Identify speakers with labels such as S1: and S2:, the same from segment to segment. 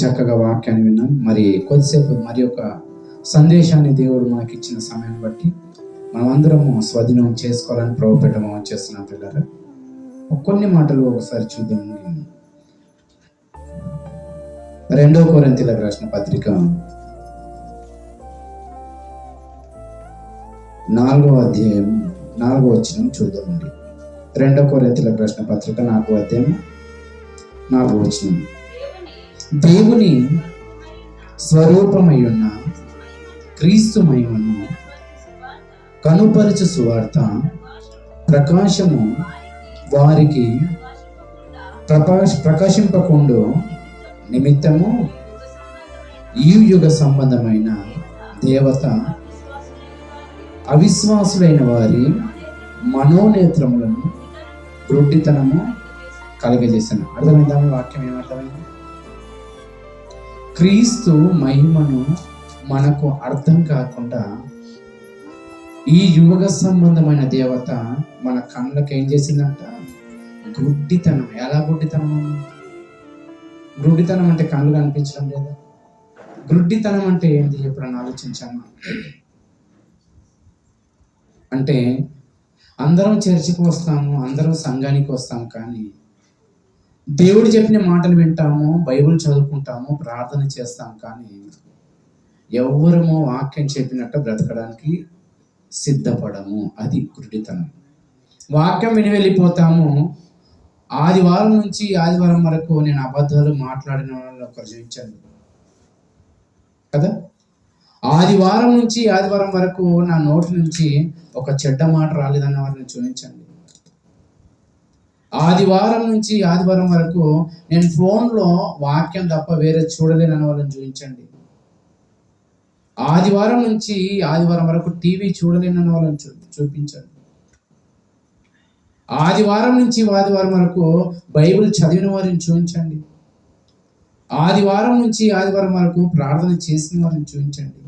S1: చక్కగా వాక్యాన్ని విన్నాం. మరి కొద్దిసేపు మరి ఒక సందేశాన్ని దేవుడు మనకి ఇచ్చిన సమయాన్ని బట్టి మనమందరము స్వాధీనం చేసుకోవాలని ప్రభుపేటం చేస్తున్నాం. పిల్లరా, కొన్ని మాటలు ఒకసారి చూద్దాం. 2 కొరింథీయులకు రాసిన పత్రిక 4వ అధ్యాయం 4వ వచనం చూద్దామండి. 2 కొరింథీయులకు రాసిన పత్రిక 4వ అధ్యాయం 4వ వచనం. దేవుని స్వరూపమై ఉన్న క్రీస్తు మహిమను కనుపరచు సువార్త ప్రకాశము వారికి ప్రకాశింపకుండా నిమిత్తము ఈ యుగ సంబంధమైన దేవత అవిశ్వాసులైన వారి మనోనేత్రములను గ్రుడ్డితనము కలగజేశాను. అర్థమైందా? వాక్యం ఏమర్థమైంది? క్రీస్తు మహిమను మనకు అర్థం కాకుండా ఈ యుగ సంబంధమైన దేవత మన కళ్ళకి ఏం చేసిందంట? గ్రుడ్డితనం. ఎలా గ్రుడ్డితనం? గ్రుడ్డితనం అంటే కళ్ళు కనిపించడం లేదా? గ్రుడ్డితనం అంటే ఏంటి? ఎప్పుడన్నా ఆలోచించాను. అంటే అందరం చర్చికి వస్తాము, అందరం సంఘానికి వస్తాము, కానీ దేవుడు చెప్పిన మాటలు వింటాము, బైబిల్ చదువుకుంటాము, ప్రార్థన చేస్తాం, కానీ ఎవ్వరము వాక్యం చెప్పినట్టు బ్రతకడానికి సిద్ధపడము. అది గుడ్డితనం. వాక్యం విని వెళ్ళిపోతాము. ఆదివారం నుంచి ఆదివారం వరకు నేను అబద్ధాలు మాట్లాడిన వాళ్ళని ఒకరు చూపించండి కదా. ఆదివారం నుంచి ఆదివారం వరకు నా నోటి నుంచి ఒక చెడ్డ మాట రాలేదన్న వారిని చూపించండి. ఆదివారం నుంచి ఆదివారం వరకు నేను ఫోన్లో వాక్యం తప్ప వేరే చూడలేనన్న వాళ్ళని చూపించండి. ఆదివారం నుంచి ఆదివారం వరకు టీవీ చూడలేనన్న వాళ్ళని చూపించండి. ఆదివారం నుంచి ఆదివారం వరకు బైబిల్ చదివిన వారిని చూపించండి. ఆదివారం నుంచి ఆదివారం వరకు ప్రార్థన చేసిన వారిని చూపించండి.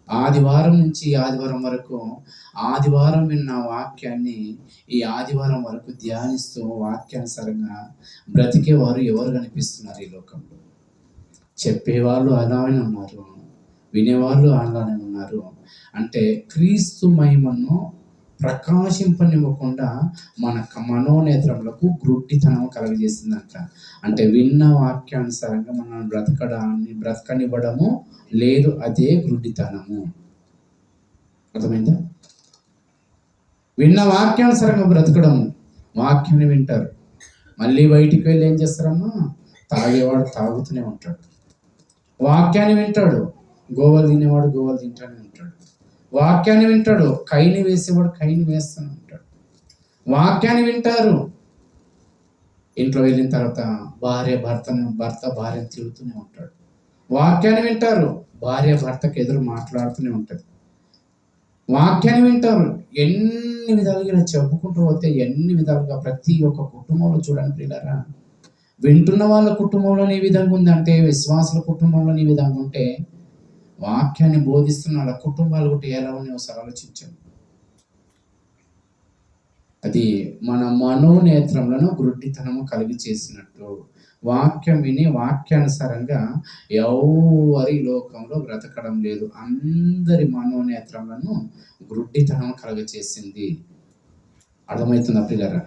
S1: ఆదివారం నుంచి ఆదివారం వరకు ఆదివారం విన్న వాక్యాన్ని ఈ ఆదివారం వరకు ధ్యానిస్తూ వాక్యానుసారంగా బ్రతికేవారు ఎవరు కనిపిస్తున్నారు ఈ లోకంలో? చెప్పేవాళ్ళు అలానే ఉన్నారు, వినేవాళ్ళు అలానే ఉన్నారు. అంటే క్రీస్తు మహిమను ప్రకాశింపనివ్వకుండా మన మనోనేత్రములకు గ్రుడ్డితనం కలగజేసిందంట. అంటే విన్న వాక్యానుసారంగా మనం బ్రతకనివ్వడము లేదు, అదే గ్రుడ్డితనము. అర్థమైందా? విన్న వాక్యానుసారంగా బ్రతకడము. వాక్యాన్ని వింటారు, మళ్ళీ బయటికి వెళ్ళి ఏం చేస్తారమ్మా? తాగేవాడు తాగుతూనే ఉంటాడు. వాక్యాన్ని వింటాడు, గోవలు తినేవాడు గోవలు తింటానే ఉంటాడు. వాక్యాన్ని వింటాడు, కైని వేసేవాడు కైని వేస్తూనే ఉంటాడు. వాక్యాన్ని వింటారు, ఇంట్లో వెళ్ళిన తర్వాత భర్త భార్యను తిరుగుతూనే ఉంటాడు. వాక్యాన్ని వింటారు, భార్య భర్తకు ఎదురు మాట్లాడుతూనే ఉంటుంది. వాక్యాన్ని వింటారు. ఎన్ని విధాలుగా చెప్పుకుంటూ పోతే ఎన్ని విధాలుగా ప్రతి ఒక్క కుటుంబంలో చూడండి ప్రియులారా, వింటున్న వాళ్ళ కుటుంబంలో ఈ విధంగా ఉందంటే, విశ్వాసుల కుటుంబంలో ఈ విధంగా ఉంటే, వాక్యాన్ని బోధిస్తున్న వాళ్ళ కుటుంబాలు కూడా ఎలా ఉన్నాయో ఒకసారి ఆలోచించండి. అది మన మనోనేత్రములను గ్రుడ్డితనము కలిగి చేసినట్టు. వాక్యం విని వాక్యానుసారంగా ఎవరి లోకంలో బ్రతకడం లేదు. అందరి మనోనేత్రములను గ్రుడ్డితనం కలుగచేసింది. అర్థమవుతుందా ప్రియులారా?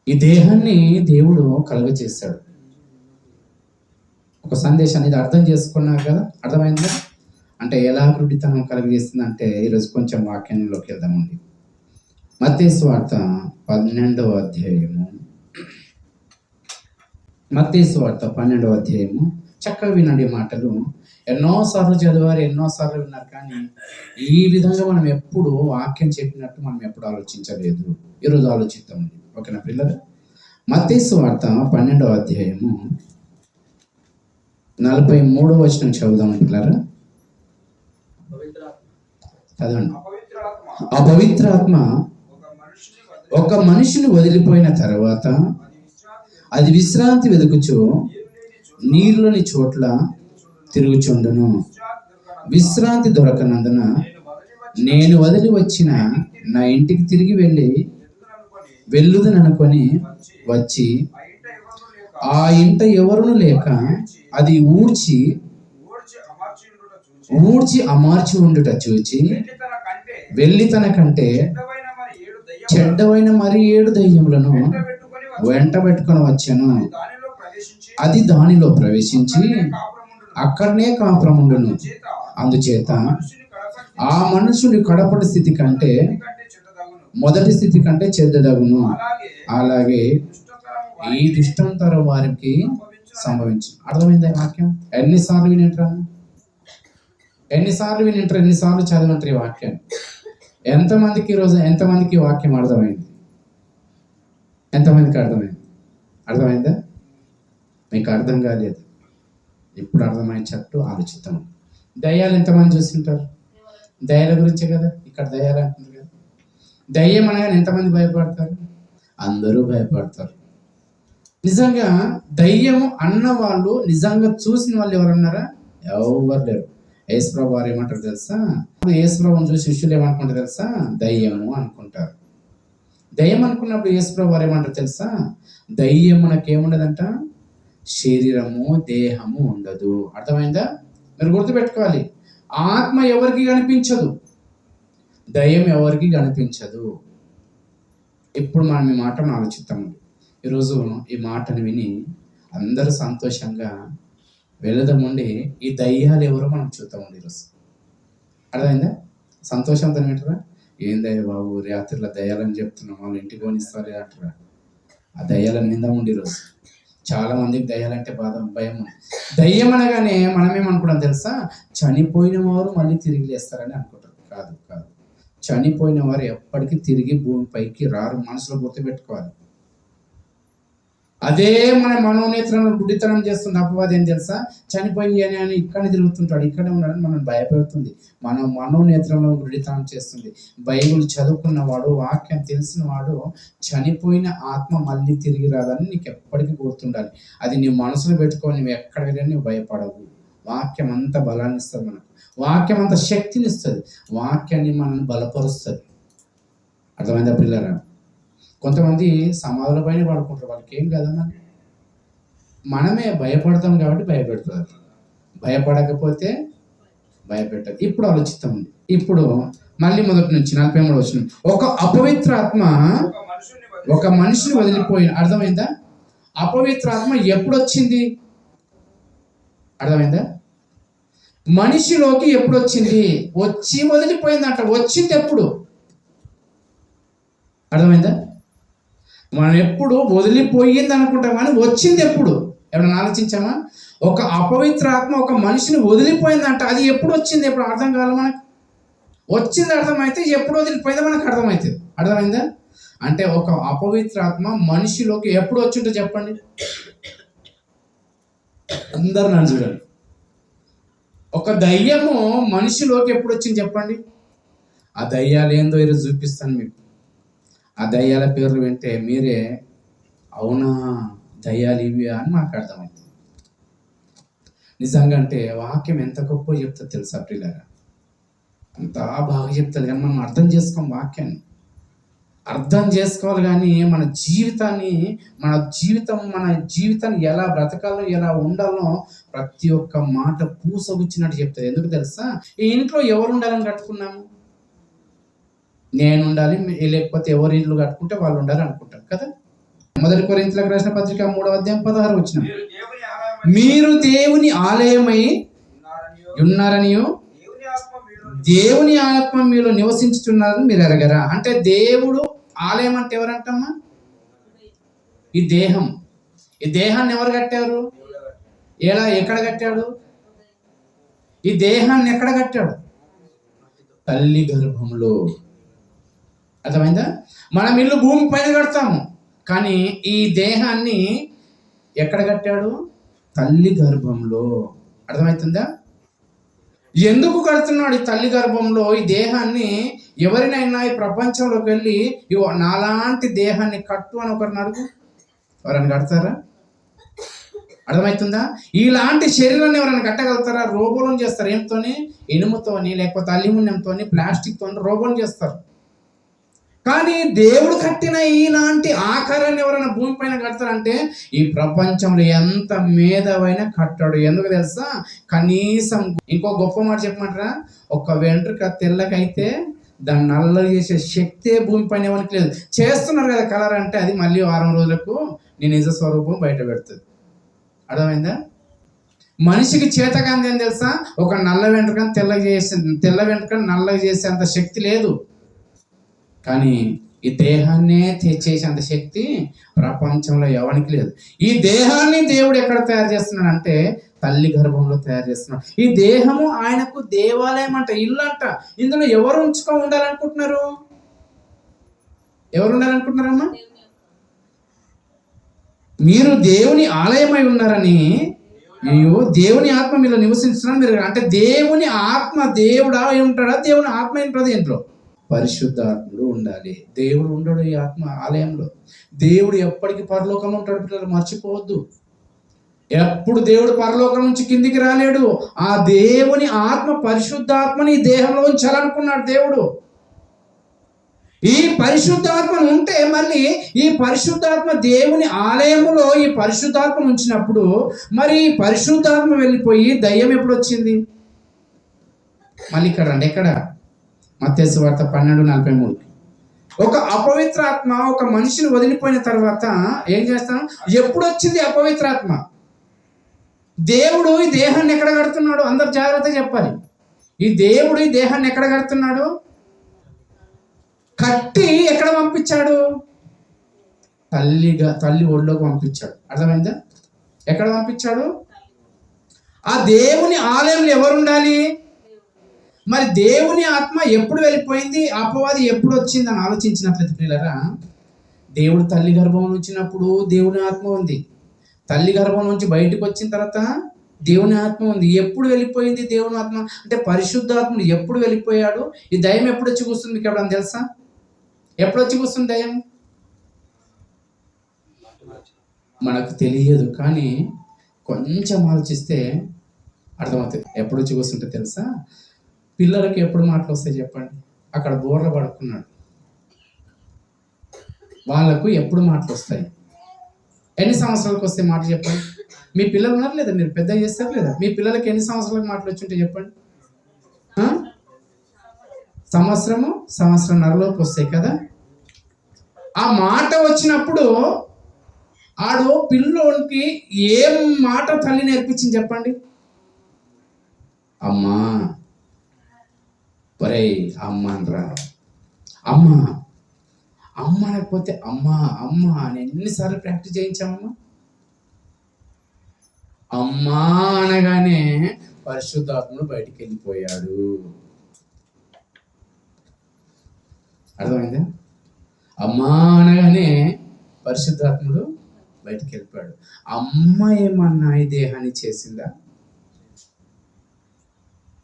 S1: ఈ దేహాన్ని దేవుడు కలుగచేశాడు. ఒక సందేశాన్ని ఇది అర్థం చేసుకున్నారు కదా, అర్థమైందా? అంటే ఎలా గ్రుడ్డితనం కలుగజేస్తుంది అంటే ఈరోజు కొంచెం వాక్యంలోకి వెళ్దామండి. మత్తయి సువార్త 12వ అధ్యాయము. మత్తయి సువార్త 12వ అధ్యాయము. చక్కగా వినండి మాటలు. ఎన్నోసార్లు చదివారు, ఎన్నోసార్లు విన్నారు, కానీ ఈ విధంగా మనం ఎప్పుడు వాక్యం చెప్పినట్టు మనం ఎప్పుడు ఆలోచించలేదు. ఈరోజు ఆలోచిద్దామండి. ఓకేనా పిల్లలు? మత్తయి సువార్త 12వ అధ్యాయము 43వ వచనం చదువుదాం పిల్లరా. చదవండి. అపవిత్రాత్మ ఒక మనిషిని వదిలిపోయిన తర్వాత అది విశ్రాంతి వెతుకుచు నీళ్ళని చోట్ల తిరుగుచుండును. విశ్రాంతి దొరకనందున నేను వదిలి వచ్చిన నా ఇంటికి తిరిగి వెళ్ళి వెళ్ళుదననుకొని వచ్చి ఆ ఇంట ఎవరును లేక అది ఊడ్చి అమార్చి ఉండుట చూచి వెళ్ళి తన కంటే చెడ్డవైన మరి 7 దయ్యములను వెంట పెట్టుకొని వచ్చాను. అది దానిలో ప్రవేశించి అక్కడనే కాపురముండును. అందుచేత ఆ మనుషుని కడపటి స్థితి కంటే మొదటి స్థితి కంటే చెడ్డదగును. అలాగే ఈ దుష్టంతర వారికి సంభవించు. అర్థమైందా వాక్యం? ఎన్నిసార్లు వినింటారు, ఎన్నిసార్లు చదివంటారు ఈ వాక్యాన్ని? ఎంతమందికి ఈరోజు ఎంతమందికి ఈ వాక్యం అర్థమైంది? ఎంతమందికి అర్థమైందా? మీకు అర్థం కాలేదు, ఇప్పుడు అర్థమయ్యేటట్టు ఆలోచిద్దాం. దయ్యాలు ఎంతమంది చూస్తుంటారు? దయ్యాల గురించే కదా ఇక్కడ దయ్యాలు అంటున్నారు కదా. దయ్యం అనగానే ఎంతమంది భయపడతారు? అందరూ భయపడతారు. నిజంగా దయ్యము అన్న వాళ్ళు నిజంగా చూసిన వాళ్ళు ఎవరన్నారా? ఎవరు లేరు. యేసుప్రభు వారు ఏమంటారు తెలుసా? యేసుప్రభుని చూసి శిష్యులు ఏమనుకుంటారు తెలుసా? దయ్యము అనుకుంటారు. దయ్యం అనుకున్నప్పుడు యేసుప్రభు వారు ఏమంటారు తెలుసా? దయ్యం మనకేముండదంట, శరీరము దేహము ఉండదు. అర్థమైందా? మీరు గుర్తుపెట్టుకోవాలి, ఆత్మ ఎవరికి కనిపించదు, దయ్యం ఎవరికి కనిపించదు. ఇప్పుడు మనం ఈ మాటను ఆలోచిస్తాము. ఈరోజు ఈ మాటను విని అందరూ సంతోషంగా వెళదామండి. ఈ దయ్యాలు ఎవరో మనం చూద్దామండి ఈరోజు. అర్థమైందా? సంతోషంతో వింటారా? ఏం దయ్య బాబు, రాత్రిలో దయ్యాలని చెప్తున్నాం, వాళ్ళు ఇంటికి పోనిస్తారు అంటారా? ఆ దయ్యాలను విందామండి ఈరోజు. చాలా మందికి దయ్యాలంటే భయం. దయ్యం అనగానే మనం ఏమనుకుంటాం తెలుసా? చనిపోయిన వారు మళ్ళీ తిరిగి లేస్తారని అనుకుంటారు. కాదు. చనిపోయిన వారు ఎప్పటికీ తిరిగి భూమిపైకి రారు. మనసులో గుర్తుపెట్టుకోవాలి. అదే మన మనోనేత్రంలో గుడ్డితనం చేస్తుంది అపవాది. ఏం తెలుసా? చనిపోయింది అని ఇక్కడనే తిరుగుతుంటాడు, ఇక్కడే ఉన్నాడని మనం భయపెడుతుంది. మన మనోనేత్రంలో గుడ్డితనం చేస్తుంది. బైబిల్ చదువుకున్నవాడు, వాక్యం తెలిసిన వాడు, చనిపోయిన ఆత్మ మళ్ళీ తిరిగి రాదని నీకు ఎప్పటికీ గుర్తుండాలి. అది నీ మనసులో పెట్టుకొని నువ్వు ఎక్కడ వెళ్ళి నువ్వు భయపడవు. వాక్యం అంత బలాన్ని ఇస్తుంది మనకు, వాక్యం అంత శక్తిని ఇస్తుంది, వాక్యాన్ని మనల్ని బలపరుస్తుంది. అర్థమైందా పిల్లరా? కొంతమంది సమాధుల పైన పడుకుంటారు, వాళ్ళకి ఏం కదమ్మా. మనమే భయపడతాం కాబట్టి భయపెడుతుంది, భయపడకపోతే భయపెట్టదు. ఇప్పుడు ఆలోచిస్తాం. ఇప్పుడు మళ్ళీ మొదటి నుంచి 43 వచనం. ఒక అపవిత్ర ఆత్మ ఒక మనిషిని వదిలిపోయిన. అర్థమైందా? అపవిత్ర ఆత్మ ఎప్పుడు వచ్చింది? అర్థమైందా? మనిషిలోకి ఎప్పుడు వచ్చింది? వచ్చి వదిలిపోయిందంట. వచ్చింది ఎప్పుడు? అర్థమైందా? మనం ఎప్పుడు వదిలిపోయింది అనుకుంటాం కానీ వచ్చింది ఎప్పుడు? ఎవరైనా ఆలోచించామా? ఒక అపవిత్ర ఆత్మ ఒక మనిషిని వదిలిపోయిందంట. అది ఎప్పుడు వచ్చింది? ఎప్పుడు అర్థం కావాలి మనకు. వచ్చింది అర్థమైతే ఎప్పుడు వదిలిపోయిందో మనకు అర్థమవుతుంది. అర్థమైందా? అంటే ఒక అపవిత్ర ఆత్మ మనిషిలోకి ఎప్పుడు వచ్చిందో చెప్పండి. అందరు నన్ను చూడండి. ఒక దయ్యము మనిషిలోకి ఎప్పుడు వచ్చింది చెప్పండి. ఆ దయ్యాలు ఏందో ఈరోజు చూపిస్తాను మీకు. ఆ దయ్యాల పేర్లు వింటే మీరే అవునా దయ్యాలు ఇవి అని మాకు అర్థమవుతుంది. నిజంగా అంటే వాక్యం ఎంత గొప్ప చెప్తుంది తెలుసా ప్రియులారా? అంతా బాగా చెప్తుంది కానీ మనం అర్థం చేసుకోం. వాక్యాన్ని అర్థం చేసుకోవాలి కానీ మన జీవితాన్ని ఎలా బ్రతకాలో, ఎలా ఉండాలో ప్రతి ఒక్క మాట పూసగుచ్చినట్టు చెప్తుంది. ఎందుకు తెలుసా? ఈ ఇంట్లో ఎవరు ఉండాలని కట్టుకున్నాము? నేను ఉండాలి, లేకపోతే ఎవరి ఇల్లు కట్టుకుంటే వాళ్ళు ఉండాలి అనుకుంటాం కదా. 1 కొరింథీయులకు రాసిన పత్రిక 3వ అధ్యాయం 16 వచనం. మీరు దేవుని ఆలయమై ఉన్నారనియు దేవుని ఆత్మ మీలో నివసించుతున్నారని మీరు ఎరగరా? అంటే దేవుడు ఆలయం అంటే ఎవరంటమ్మా? ఈ దేహం. ఈ దేహాన్ని ఎవరు కట్టారు? ఎక్కడ కట్టాడు? ఈ దేహాన్ని ఎక్కడ కట్టాడు? తల్లి గర్భంలో. అర్థమైందా? మనం ఇల్లు భూమి పైన కడతాము కానీ ఈ దేహాన్ని ఎక్కడ కట్టాడు? తల్లి గర్భంలో. అర్థమవుతుందా? ఎందుకు కడుతున్నాడు ఈ తల్లి గర్భంలో ఈ దేహాన్ని? ఎవరినైనా ఈ ప్రపంచంలోకి వెళ్ళి నాలాంటి దేహాన్ని కట్టు అని ఒకరిని అడుగు, ఎవరైనా కడతారా? అర్థమవుతుందా? ఇలాంటి శరీరాన్ని ఎవరైనా కట్టగలుగుతారా? రోబోలను చేస్తారు. ఏంతోని? ఇనుముతోని, లేకపోతే అల్యూమినియంతోని, ప్లాస్టిక్తో రోబోలు చేస్తారు. కానీ దేవుడు కట్టిన ఈలాంటి ఆకారాన్ని ఎవరైనా భూమి పైన కడతారంటే ఈ ప్రపంచంలో ఎంత మేధవైనా కట్టాడు. ఎందుకు తెలుసా? కనీసం ఇంకో గొప్ప మాట చెప్పమంటారా? ఒక వెంట్రుక తెల్లకైతే దాన్ని నల్ల చేసే శక్తే భూమి పైన ఎవరికి లేదు. చేస్తున్నారు కదా కలర్ అంటే, అది మళ్ళీ వారం రోజులకు నీ నిజ స్వరూపం బయట పెడుతుంది. అర్థమైందా? మనిషికి చేతకాంది ఏం తెలుసా? ఒక నల్ల వెంట్రుకని తెల్ల వెంట్రుకని నల్లగా చేసేంత శక్తి లేదు. కానీ ఈ దేహాన్నే చేసేంత శక్తి ప్రపంచంలో ఎవరికి లేదు. ఈ దేహాన్ని దేవుడు ఎక్కడ తయారు చేస్తున్నాడు అంటే తల్లి గర్భంలో తయారు చేస్తున్నాడు. ఈ దేహము ఆయనకు దేవాలయం అంట, ఇల్లు అంట. ఇందులో ఎవరు ఉండాలనుకుంటున్నారు? ఎవరు ఉండాలనుకుంటున్నారమ్మా? మీరు దేవుని ఆలయమై ఉన్నారని, దేవుని ఆత్మ మీలో నివసించున్నారని మీరు అంటే దేవుని ఆత్మ, దేవుడా ఉంటాడా? దేవుని ఆత్మ ఏంటది? ఇంట్లో పరిశుద్ధాత్ముడు ఉండాలి. దేవుడు ఉండడు ఈ ఆత్మ ఆలయంలో. దేవుడు ఎప్పటికీ పరలోకంలో ఉంటాడు. పిల్లలు మర్చిపోవద్దు. ఎప్పుడు దేవుడు పరలోకం నుంచి కిందికి రాలేడు. ఆ దేవుని ఆత్మ, పరిశుద్ధాత్మని ఈ దేహంలో ఉంచాలనుకున్నాడు దేవుడు. ఈ పరిశుద్ధాత్మను ఉంటే మళ్ళీ ఈ పరిశుద్ధాత్మ దేవుని ఆలయములో ఈ పరిశుద్ధాత్మ ఉంచినప్పుడు మరి ఈ పరిశుద్ధాత్మ వెళ్ళిపోయి దయ్యం ఎప్పుడు వచ్చింది? మళ్ళీ ఇక్కడ రండి. ఎక్కడ? మత్తయి సువార్త 12:43. ఒక అపవిత్రాత్మ ఒక మనిషిని వదిలిపోయిన తర్వాత ఏం చేస్తాం? ఎప్పుడు వచ్చింది అపవిత్రాత్మ? దేవుడు ఈ దేహాన్ని ఎక్కడ కడుతున్నాడు? అందరు జాగ్రత్తగా చెప్పాలి. ఈ దేవుడు ఈ దేహాన్ని ఎక్కడ కడుతున్నాడు? కట్టి ఎక్కడ పంపించాడు? తల్లి ఒళ్ళోకి పంపించాడు. అర్థమైందా? ఎక్కడ పంపించాడు? ఆ దేవుని ఆలయంలో ఎవరు ఉండాలి? మరి దేవుని ఆత్మ ఎప్పుడు వెళ్ళిపోయింది? అపవాది ఎప్పుడు వచ్చింది అని ఆలోచించినట్లయితే పిల్లరా, దేవుడు తల్లి గర్భం వచ్చినప్పుడు దేవుని ఆత్మ ఉంది. తల్లి గర్భం నుంచి బయటకు వచ్చిన తర్వాత దేవుని ఆత్మ ఉంది. ఎప్పుడు వెళ్ళిపోయింది దేవుని ఆత్మ అంటే పరిశుద్ధాత్ముడు ఎప్పుడు వెళ్ళిపోయాడు? ఈ దయ్యం ఎప్పుడు వచ్చి కూర్చుంది? మీకు ఎవరైనా తెలుసా? ఎప్పుడు వచ్చి కూర్చుంది దయ్యం? మనకు తెలియదు, కానీ కొంచెం ఆలోచిస్తే అర్థమవుతుంది ఎప్పుడు వచ్చి కూర్చుంటే. తెలుసా? పిల్లలకి ఎప్పుడు మాటలు వస్తాయి చెప్పండి? అక్కడ బోర్ల పడుకున్నాడు, వాళ్ళకు ఎప్పుడు మాటలు వస్తాయి? ఎన్ని సంవత్సరాలకు వస్తే మాట చెప్పండి? మీ పిల్లలు ఉన్నారు లేదా? మీరు పెద్ద చేస్తారు లేదా? మీ పిల్లలకి ఎన్ని సంవత్సరాలకు మాటలు వచ్చి ఉంటే చెప్పండి? సంవత్సరంన్నరలోపు వస్తాయి కదా. ఆ మాట వచ్చినప్పుడు ఆడు పిల్లోనికి ఏం మాట తల్లి నేర్పించింది చెప్పండి? అమ్మా, ఒరే అమ్మ అనరా, అమ్మ అమ్మ అనకపోతే అమ్మా అమ్మ అని ఎన్నిసార్లు ప్రాక్టీస్ చేయించామమ్మా? అమ్మా అనగానే పరిశుద్ధాత్ముడు బయటికి వెళ్ళిపోయాడు. అర్థమైందా? అమ్మా అనగానే పరిశుద్ధాత్ముడు బయటికి వెళ్ళిపోయాడు. అమ్మ ఏమన్నా ఈ దేహాన్ని చేసిందా?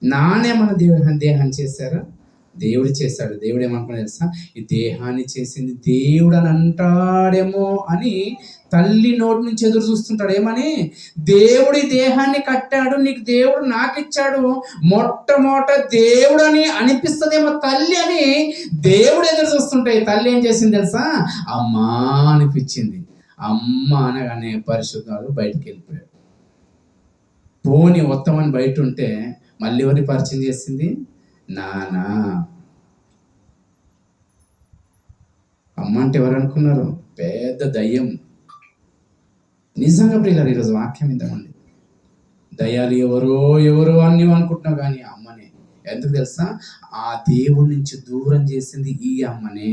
S1: నానేమన్నా దేహాన్ని చేశారా? దేవుడు చేశాడు. దేవుడు ఏమనుకున్నా తెలుసా? ఈ దేహాన్ని చేసింది దేవుడు అని అంటాడేమో అని తల్లి నోటి నుంచి ఎదురు చూస్తుంటాడు. ఏమని? దేవుడి దేహాన్ని కట్టాడు, నీకు దేవుడు నాకు ఇచ్చాడు, మొట్టమొదట దేవుడు అని అనిపిస్తుందేమో తల్లి అని దేవుడు ఎదురు చూస్తుంటాయి. తల్లి ఏం చేసింది తెలుసా? అమ్మా అనిపించింది. అమ్మ అనగానే పరిశుద్ధాలు బయటికి వెళ్ళిపోయాడు. పోని ఉత్తమని బయట ఉంటే మళ్ళీ ఎవరిని పరిచయం చేసింది? నానా. అమ్మ అంటే ఎవరు అనుకున్నారు? పెద్ద దయ్యం. నిజంగా ప్రియులారా, ఈరోజు వాక్యం ఇంతమంది దయ్యాలు ఎవరో అని నువ్వు అనుకుంటున్నావు, కానీ అమ్మనే. ఎందుకు తెలుసా? ఆ దేవుడి నుంచి దూరం చేసింది ఈ అమ్మనే.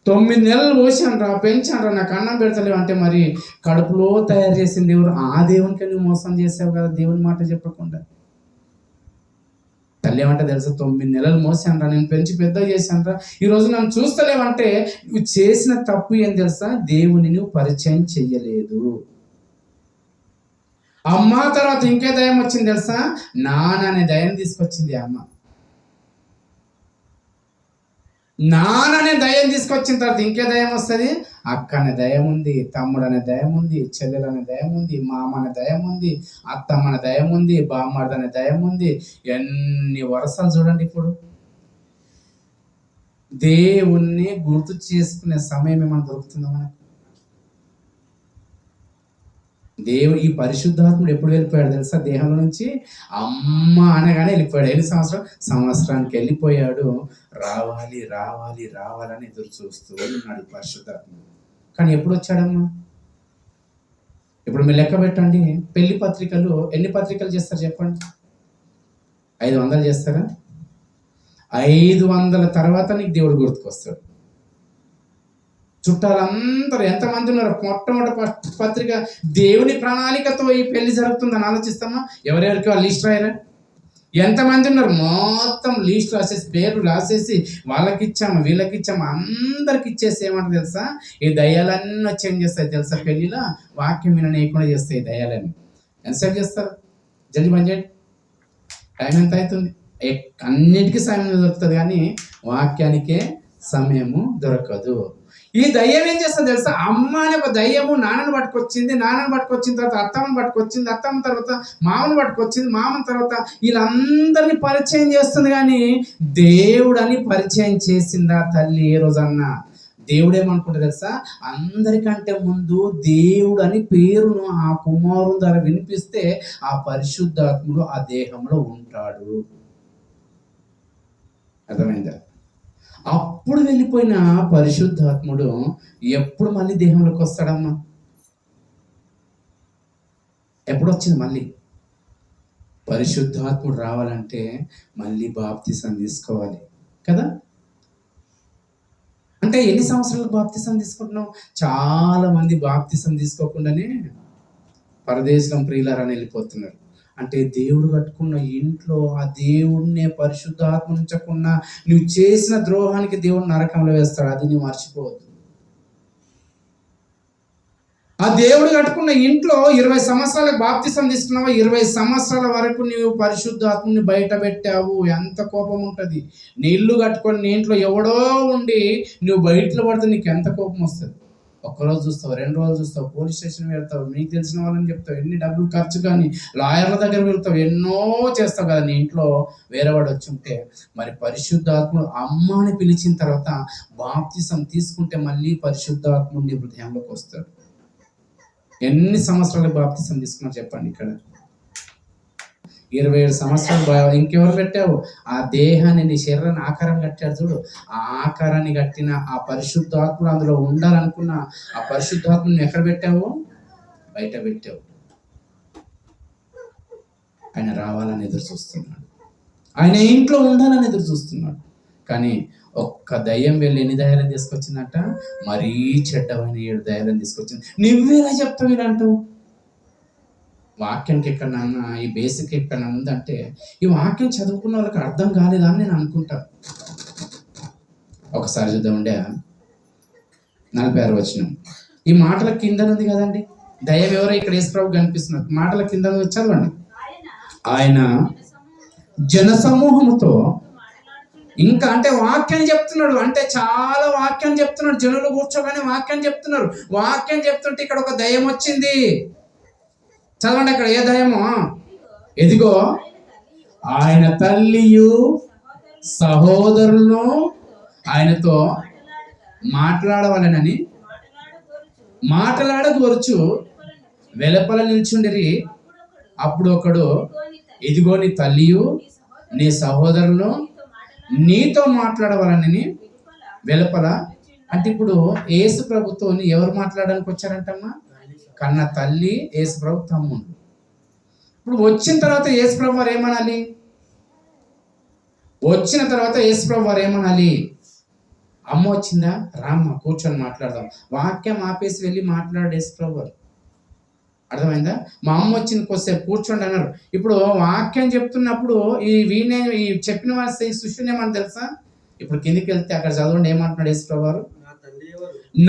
S1: 9 నెలలు పోసానరా, పెంచానరా, నాకు అన్నం పెడతలేవు అంటే మరి కడుపులో తయారు చేసింది ఎవరు? ఆ దేవునికి నువ్వు మోసం చేసావు కదా, దేవుని మాట చెప్పకుండా. తల్లి ఏమంటే తెలుసా? 9 నెలలు మోసానరా, నేను పెంచి పెద్ద చేశానరా, ఈరోజు నన్ను చూస్తలేవంటే నువ్వు చేసిన తప్పు ఏం తెలుసా? దేవుని నువ్వు పరిచయం చెయ్యలేదు. అమ్మ తర్వాత ఇంకే దయం వచ్చింది తెలుసా? నాన్న అనే దయం తీసుకొచ్చింది అమ్మ. నాన్ననే దయం తీసుకొచ్చిన తర్వాత ఇంకే దయం వస్తుంది? అక్క అనే దయం ఉంది, తమ్ముడు అనే దయం ఉంది, చెల్లెలు అనే దయం ఉంది, మామ అనే దయం ఉంది, అత్తమ్మ అనే దయం ఉంది, బామ్మర్ది అనే దయం ఉంది. ఎన్ని వరసలు చూడండి ఇప్పుడు. దేవుణ్ణి గుర్తు చేసుకునే సమయం ఏమైనా దొరుకుతుందా మనకు? ఈ పరిశుద్ధాత్ముడు ఎప్పుడు వెళ్ళిపోయాడు తెలుసా? దేహంలో నుంచి అమ్మ అనగానే వెళ్ళిపోయాడు. ఎన్ని సంవత్సరానికి వెళ్ళిపోయాడు. రావాలి రావాలి రావాలని ఎదురు చూస్తూ ఉన్నాడు పరిశుద్ధాత్ముడు. కానీ ఎప్పుడు వచ్చాడమ్మా? ఇప్పుడు మీరు లెక్క పెట్టండి. పెళ్లి పత్రికలు ఎన్ని పత్రికలు చేస్తారు చెప్పండి? 500 చేస్తారా? 500 తర్వాత నీకు దేవుడు గుర్తుకొస్తాడు. చుట్టాలందరూ ఎంతమంది ఉన్నారు? మొట్టమొదటి పత్రిక దేవుని ప్రణాళికతో ఈ పెళ్లి జరుగుతుందని ఆలోచిస్తామా? ఎవరెవరికి వాళ్ళు లిస్ట్ రాయరా? ఎంతమంది ఉన్నారు? మొత్తం లిస్ట్ రాసేసి పేర్లు రాసేసి వాళ్ళకి ఇచ్చాము వీళ్ళకి ఇచ్చాము అందరికి ఇచ్చేసి ఏమంటారు తెలుసా? ఈ దయ్యాలన్నీ వచ్చి ఏం చేస్తాయి తెలుసా? పెళ్లిలో వాక్యం విననీయకుండా చేస్తాయి దయ్యాలన్నీ. ఎంతసేపు చేస్తారు? జల్దీ పని చేయండి, టైం ఎంత అవుతుంది? అన్నిటికీ సమయం దొరుకుతుంది కానీ వాక్యానికే సమయము దొరకదు. ఈ దయ్యం ఏం చేస్తుంది తెలుసా? అమ్మ అనే ఒక దయ్యము నాన్నను పట్టుకొచ్చింది, నాన్నను పట్టుకొచ్చిన తర్వాత అత్తమ్మను పట్టుకొచ్చింది, అత్తమ్మ తర్వాత మామను పట్టుకొచ్చింది, మామన తర్వాత వీళ్ళందరినీ పరిచయం చేస్తుంది. కానీ దేవుడని పరిచయం చేసిందా తల్లి ఏ రోజన్నా? దేవుడు ఏమనుకుంటా తెలుసా? అందరికంటే ముందు దేవుడు అని పేరును ఆ కుమారుడు ద్వారా వినిపిస్తే ఆ పరిశుద్ధాత్ముడు ఆ దేహంలో ఉంటాడు. అర్థమైందా? అప్పుడు వెళ్ళిపోయిన పరిశుద్ధాత్ముడు ఎప్పుడు మళ్ళీ దేహంలోకి వస్తాడమ్మా? ఎప్పుడు వచ్చింది మళ్ళీ? పరిశుద్ధాత్ముడు రావాలంటే మళ్ళీ బాప్తిసం తీసుకోవాలి కదా? అంటే ఎన్ని సంవత్సరాలకు బాప్తిసం తీసుకుంటున్నాం? చాలా మంది బాప్తిసం తీసుకోకుండానే పరదేశం ప్రియులారని వెళ్ళిపోతున్నారు. అంటే దేవుడు కట్టుకున్న ఇంట్లో ఆ దేవుడినే పరిశుద్ధాత్మ ఉంచకుండా నువ్వు చేసిన ద్రోహానికి దేవుడు నరకంలో వేస్తాడు. అది నువ్వు మర్చిపోవద్దు. ఆ దేవుడు కట్టుకున్న ఇంట్లో 20 సంవత్సరాలకు బాప్తిసం తీసుకున్నావా? 20 సంవత్సరాల వరకు నువ్వు పరిశుద్ధాత్మని బయట పెట్టావు. ఎంత కోపం ఉంటుంది? నీ ఇల్లు కట్టుకొని నీ ఇంట్లో ఎవడో ఉండి నువ్వు బయటలో పడితే నీకు ఎంత కోపం వస్తుంది? ఒక్కరోజు చూస్తావు, 2 రోజులు చూస్తావు, పోలీస్ స్టేషన్ వెళ్తావు, నీకు తెలిసిన వాళ్ళని చెప్తావు, ఎన్ని డబ్బులు ఖర్చు కానీ లాయర్ల దగ్గర వెళ్తావు, ఎన్నో చేస్తావు కదా. నీ ఇంట్లో వేరేవాడు వచ్చి ఉంటే మరి పరిశుద్ధాత్ముడు అమ్మని పిలిచిన తర్వాత బాప్తిసం తీసుకుంటే మళ్ళీ పరిశుద్ధాత్ముడి హృదయంలోకి వస్తాడు. ఎన్ని సంవత్సరాలు బాప్తిసం తీసుకున్నారు చెప్పండి? ఇక్కడ 27 సంవత్సరాలు. ఇంకెవరు పెట్టావు? ఆ దేహాన్ని, నీ శరీరాన్ని ఆకారం కట్టాడు చూడు. ఆ ఆకారాన్ని కట్టిన ఆ పరిశుద్ధాత్ముడు అందులో ఉండాలనుకున్న ఆ పరిశుద్ధాత్మని ఎక్కడ పెట్టావు? బయట పెట్టావు. ఆయన రావాలని ఎదురు చూస్తున్నాడు. ఆయన ఇంట్లో ఉండాలని ఎదురు చూస్తున్నాడు. కానీ ఒక్క దయ్యం వెళ్ళి ఎన్ని దయ్యాలను తీసుకొచ్చిందంట? మరీ చెడ్డమైన 7 దయ్యాలను తీసుకొచ్చింది. నువ్వేలా చెప్తావు ఇలా అంటావు? వాక్యానికి ఎక్కడన్నా ఈ బేసిక్ ఎక్కడన్నా ఉందంటే ఈ వాక్యం చదువుకున్న వాళ్ళకి అర్థం కాలేదా అని నేను అనుకుంటాను. ఒకసారి చూద్దామండి 46వ వచనం. ఈ మాటల కింద ఉంది కదండి, దయ్యం ఎవరో ఇక్కడ యేసుప్రభు కనిపిస్తున్నారు. మాటల కింద చదవండి. ఆయన జనసమూహముతో ఇంకా అంటే వాక్యం చెప్తున్నాడు. అంటే చాలా వాక్యం చెప్తున్నాడు. జనులు కూర్చోగానే వాక్యం చెప్తున్నారు. వాక్యం చెప్తుంటే ఇక్కడ ఒక దయ్యం వచ్చింది. చదవండి అక్కడ ఏ దయ్యమో? ఎదిగో ఆయన తల్లియు సహోదరులను ఆయనతో మాట్లాడవాలనని మాట్లాడగోరుచు వెలుపల నిల్చుండిరి. అప్పుడు ఒకడు, ఇదిగో నీ తల్లియు నీ సహోదరులను నీతో మాట్లాడవాలని వెలుపల. అంటే ఇప్పుడు యేసు ప్రభుతో ఎవరు మాట్లాడడానికి వచ్చారంటమ్మా? కన్న తల్లి, యేసు ప్రభు తమ్ముడు. ఇప్పుడు వచ్చిన తర్వాత యేసు ప్రభు వారు ఏమనాలి? వచ్చిన తర్వాత యేసు ప్రభు వారు ఏమనాలి? అమ్మ వచ్చిందా, రామ్మ కూర్చొని మాట్లాడదాం. వాక్యం ఆపేసి వెళ్ళి మాట్లాడు యేసు ప్రభు వారు. అర్థమైందా? మా అమ్మ వచ్చింది కొద్దిసేపు కూర్చోండి అన్నారు. ఇప్పుడు వాక్యం చెప్తున్నప్పుడు ఈ చెప్పిన వారి శిష్యుని ఏమని తెలుసా? ఇప్పుడు కిందికి వెళ్తే అక్కడ చదవండి ఏమంటున్నాడు యేసు ప్రభు వారు?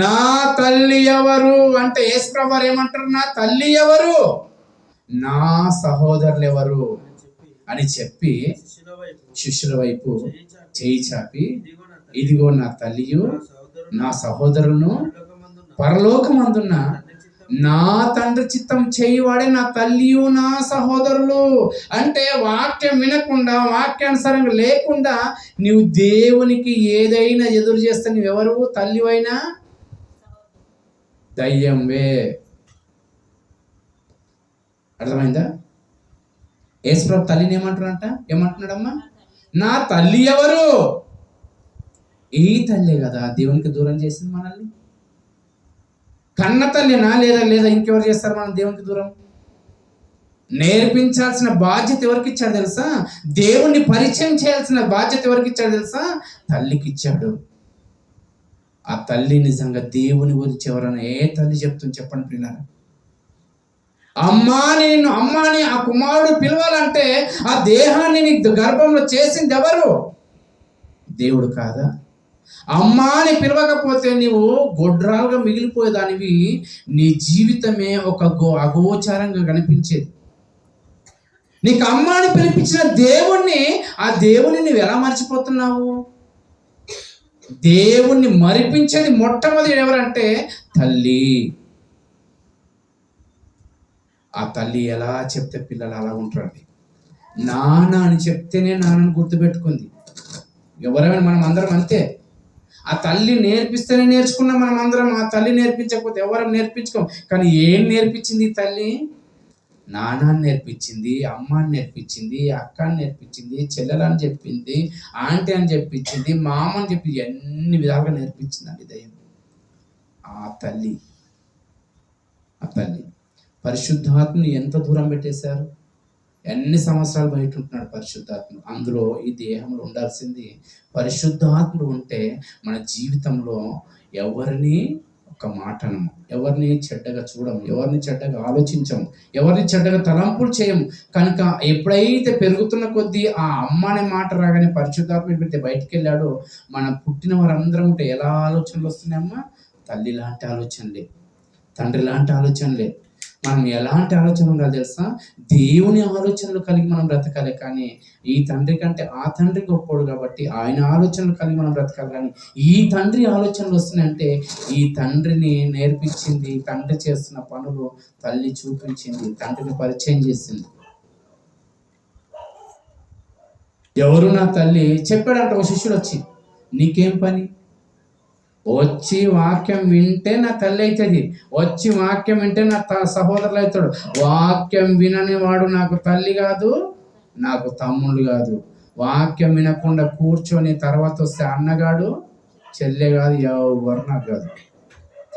S1: నా తల్లి ఎవరు అంటే యేసు ప్రభు వారు ఏమంటారు? నా తల్లి ఎవరు, నా సహోదరులు ఎవరు అని చెప్పి శిష్యుల వైపు చేయి చాపి, ఇదిగో నా తల్లియు నా సహోదరులను పరలోకమందున్న నా తండ్రి చిత్తం చేయువాడే నా తల్లియు నా సహోదరులు. అంటే వాక్యం వినకుండా, వాక్యానుసారంగా లేకుండా నీవు దేవునికి ఏదైనా ఎదురు చేస్తే నువ్వెవరు? తల్లివైనా దయ్యంవే. అర్థమైందా? యేసుప్రభు తల్లిని ఏమంటున్నాడమ్మా? నా తల్లి ఎవరు? ఈ తల్లే కదా దేవునికి దూరం చేసింది మనల్ని. కన్న తల్లినా లేదా ఇంకెవరు చేస్తారు మనం దేవునికి దూరం? నేర్పించాల్సిన బాధ్యత ఎవరికి ఇచ్చాడు తెలుసా? దేవుణ్ణి పరిచయం చేయాల్సిన బాధ్యత ఎవరికి ఇచ్చాడు తెలుసా? తల్లికి ఇచ్చాడు. ఆ తల్లి నిజంగా దేవుని గురించి ఎవరైనా ఏ తల్లి చెప్తుంది చెప్పండి పిల్లలు? అమ్మాని ఆ కుమారుడు పిలవాలంటే ఆ దేహాన్ని నీ గర్భంలో చేసింది ఎవరు? దేవుడు కాదా? అమ్మాని పిలవకపోతే నీవు గొడ్రాలుగా మిగిలిపోయేదానివి. నీ జీవితమే ఒక అగోచారంగా కనిపించేది. నీకు అమ్మాని పిలిపించిన ఆ దేవుణ్ణి నువ్వు ఎలా మర్చిపోతున్నావు? దేవుణ్ణి మరిపించేది మొట్టమొదటి ఎవరంటే తల్లి. ఆ తల్లి ఎలా చెప్తే పిల్లలు అలా ఉంటారండి. నాన్న అని చెప్తేనే నాన్నని గుర్తుపెట్టుకుంది. ఎవరైనా మనం అందరం అంతే. ఆ తల్లి నేర్పిస్తేనే నేర్చుకున్నాం మనం అందరం. ఆ తల్లి నేర్పించకపోతే ఎవరం నేర్పించుకోం. కానీ ఏం నేర్పించింది తల్లి? నాన్నని నేర్పించింది, అమ్మని నేర్పించింది, అక్కని నేర్పించింది, చెల్లెలని చెప్పింది, ఆంటీ అని చెప్పించింది, మామని చెప్పి ఎన్ని విధాలుగా నేర్పించింది అండి దయ్యం. ఆ తల్లి పరిశుద్ధాత్మని ఎంత దూరం పెట్టేశారు? ఎన్ని సంవత్సరాలు బయట ఉంటున్నాడు పరిశుద్ధాత్మ. అందులో ఈ దేహంలో ఉండాల్సింది పరిశుద్ధాత్ముడు ఉంటే మన జీవితంలో ఎవరిని ఒక మాటను, ఎవరిని చెడ్డగా చూడము, ఎవరిని చెడ్డగా ఆలోచించము, ఎవరిని చెడ్డగా తలంపులు చేయము. కనుక ఎప్పుడైతే పెరుగుతున్న కొద్దీ ఆ అమ్మ అనే మాట రాగానే పరిశుద్ధాత్మ పెడితే బయటికి వెళ్ళాడో మనం పుట్టిన వారందరం ఉంటే ఎలా ఆలోచనలు వస్తున్నాయమ్మా? తల్లి లాంటి ఆలోచనలే, తండ్రి లాంటి ఆలోచనలే. మనం ఎలాంటి ఆలోచన ఉండాలి తెలుసా? దేవుని ఆలోచనలు కలిగి మనం బ్రతకాలి. కానీ ఈ తండ్రి కంటే ఆ తండ్రి గొప్పోడు కాబట్టి ఆయన ఆలోచనలు కలిగి మనం బ్రతకాలి. కానీ ఈ తండ్రి ఆలోచనలు వస్తున్నాయంటే ఈ తండ్రిని నేర్పించింది, తండ్రి చేస్తున్న పనులు తల్లి చూపించింది, తండ్రిని పరిచయం చేసింది. ఎవరు నా తల్లి? చెప్పాడంట ఒక శిష్యుడు వచ్చి, నీకేం పని? వచ్చి వాక్యం వింటే నా తల్లి అవుతుంది, వచ్చి వాక్యం వింటే నా సహోదరులు అవుతాడు. వాక్యం వినని వాడు నాకు తల్లి కాదు, నాకు తమ్ముళ్ళు కాదు. వాక్యం వినకుండా కూర్చొని తర్వాత వస్తే అన్నగాడు, చెల్లె కాదు, ఎవరు నాకు కాదు.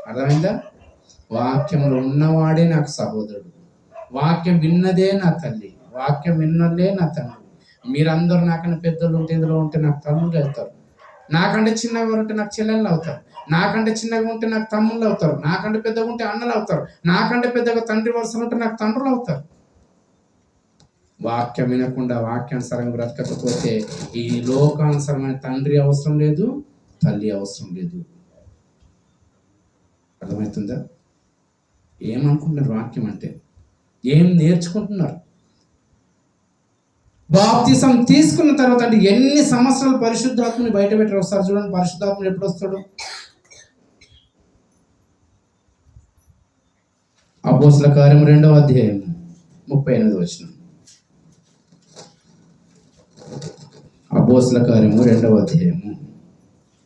S1: అర్థమైందా? వాక్యంలో ఉన్నవాడే నాకు సహోదరుడు, వాక్యం విన్నదే నా తల్లి, వాక్యం విన్నదే నా తండ్రి. మీరందరూ నాకన్నా పెద్దలు ఉంటే ఇందులో ఉంటే నాకు తమ్ముళ్ళు అవుతారు, నాకంటే చిన్నగా ఉంటే నాకు చెల్లెళ్ళు అవుతారు, నాకంటే చిన్నగా ఉంటే నాకు తమ్ముళ్ళు అవుతారు, నాకంటే పెద్దగా ఉంటే అన్నలు అవుతారు, నాకంటే పెద్దగా తండ్రి వరుసలు ఉంటే నాకు తండ్రులు అవుతారు. వాక్యం వినకుండా వాక్యానుసారంగా బ్రతకకపోతే ఈ లోకానుసరమైన తండ్రి అవసరం లేదు, తల్లి అవసరం లేదు. అర్థమవుతుందా? ఏమనుకుంటున్నారు వాక్యం అంటే? ఏం నేర్చుకుంటున్నారు? బాప్తిసం తీసుకున్న తర్వాత అంటే ఎన్ని సంవత్సరాలు పరిశుద్ధాత్మని బయట పెట్టి వస్తారు చూడండి. పరిశుద్ధాత్ముడు ఎప్పుడు వస్తాడు? అపోస్తల కార్యం 2వ అధ్యాయం 38వ వచనం. అపోస్తల కార్యం 2వ అధ్యాయం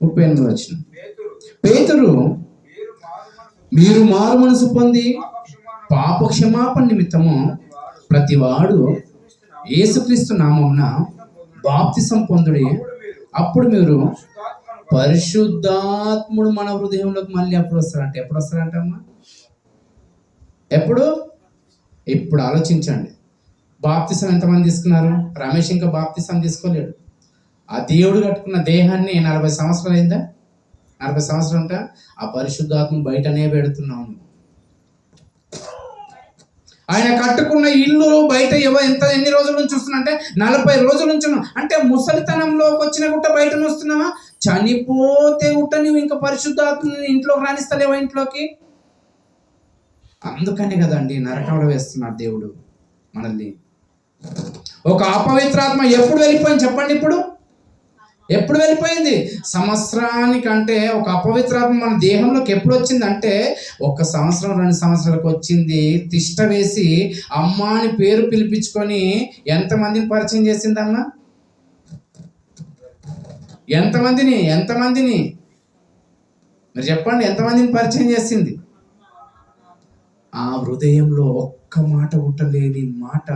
S1: 38వ వచనం. పేతురు, మీరు మారు మనసు పొంది పాప క్షమాపణ నిమిత్తము ప్రతివాడు యేసుక్రీస్తు నామమున బాప్తిసం పొందుడి, అప్పుడు మీరు పరిశుద్ధాత్ముడు మన హృదయంలోకి మళ్ళీ ఎప్పుడు వస్తారంటే? ఎప్పుడు వస్తారంటమ్మా? ఇప్పుడు ఆలోచించండి. బాప్తిసం ఎంతమంది తీసుకున్నారు? రమేష్ ఇంకా బాప్తిసం తీసుకోలేడు. ఆ దేవుడు కట్టుకున్న దేహాన్ని 40 సంవత్సరాలు అయిందా? 40 సంవత్సరాలు ఉంటా ఆ పరిశుద్ధాత్మ బయటనే పెడుతున్నాను. ఆయన కట్టుకున్న ఇల్లు బయట ఎన్ని రోజుల నుంచి వస్తున్నా? 40 రోజుల నుంచి. అంటే ముసలితనంలోకి వచ్చిన గుట్ట బయట వస్తున్నావా? చనిపోతే గుట్ట నువ్వు ఇంకా పరిశుద్ధాత్మని ఇంట్లోకి రాణిస్తలేవా ఇంట్లోకి? అందుకనే కదండి నరకంలో వేస్తున్నాడు దేవుడు మనల్ని. ఒక అపవిత్రాత్మ ఎప్పుడు వెళ్ళిపోయింది చెప్పండి? ఇప్పుడు ఎప్పుడు వెళ్ళిపోయింది? సంవత్సరానికంటే ఒక అపవిత్రాత్మ మన దేహంలోకి ఎప్పుడు వచ్చిందంటే 1 సంవత్సరం 2 సంవత్సరాలకు వచ్చింది. తిష్ట వేసి అమ్మ అని పేరు పిలిపించుకొని ఎంతమందిని పరిచయం చేసిందమ్మా? ఎంతమందిని మీరు చెప్పండి, ఎంతమందిని పరిచయం చేసింది? ఆ హృదయంలో ఒక్క మాట ఉండలేని మాట,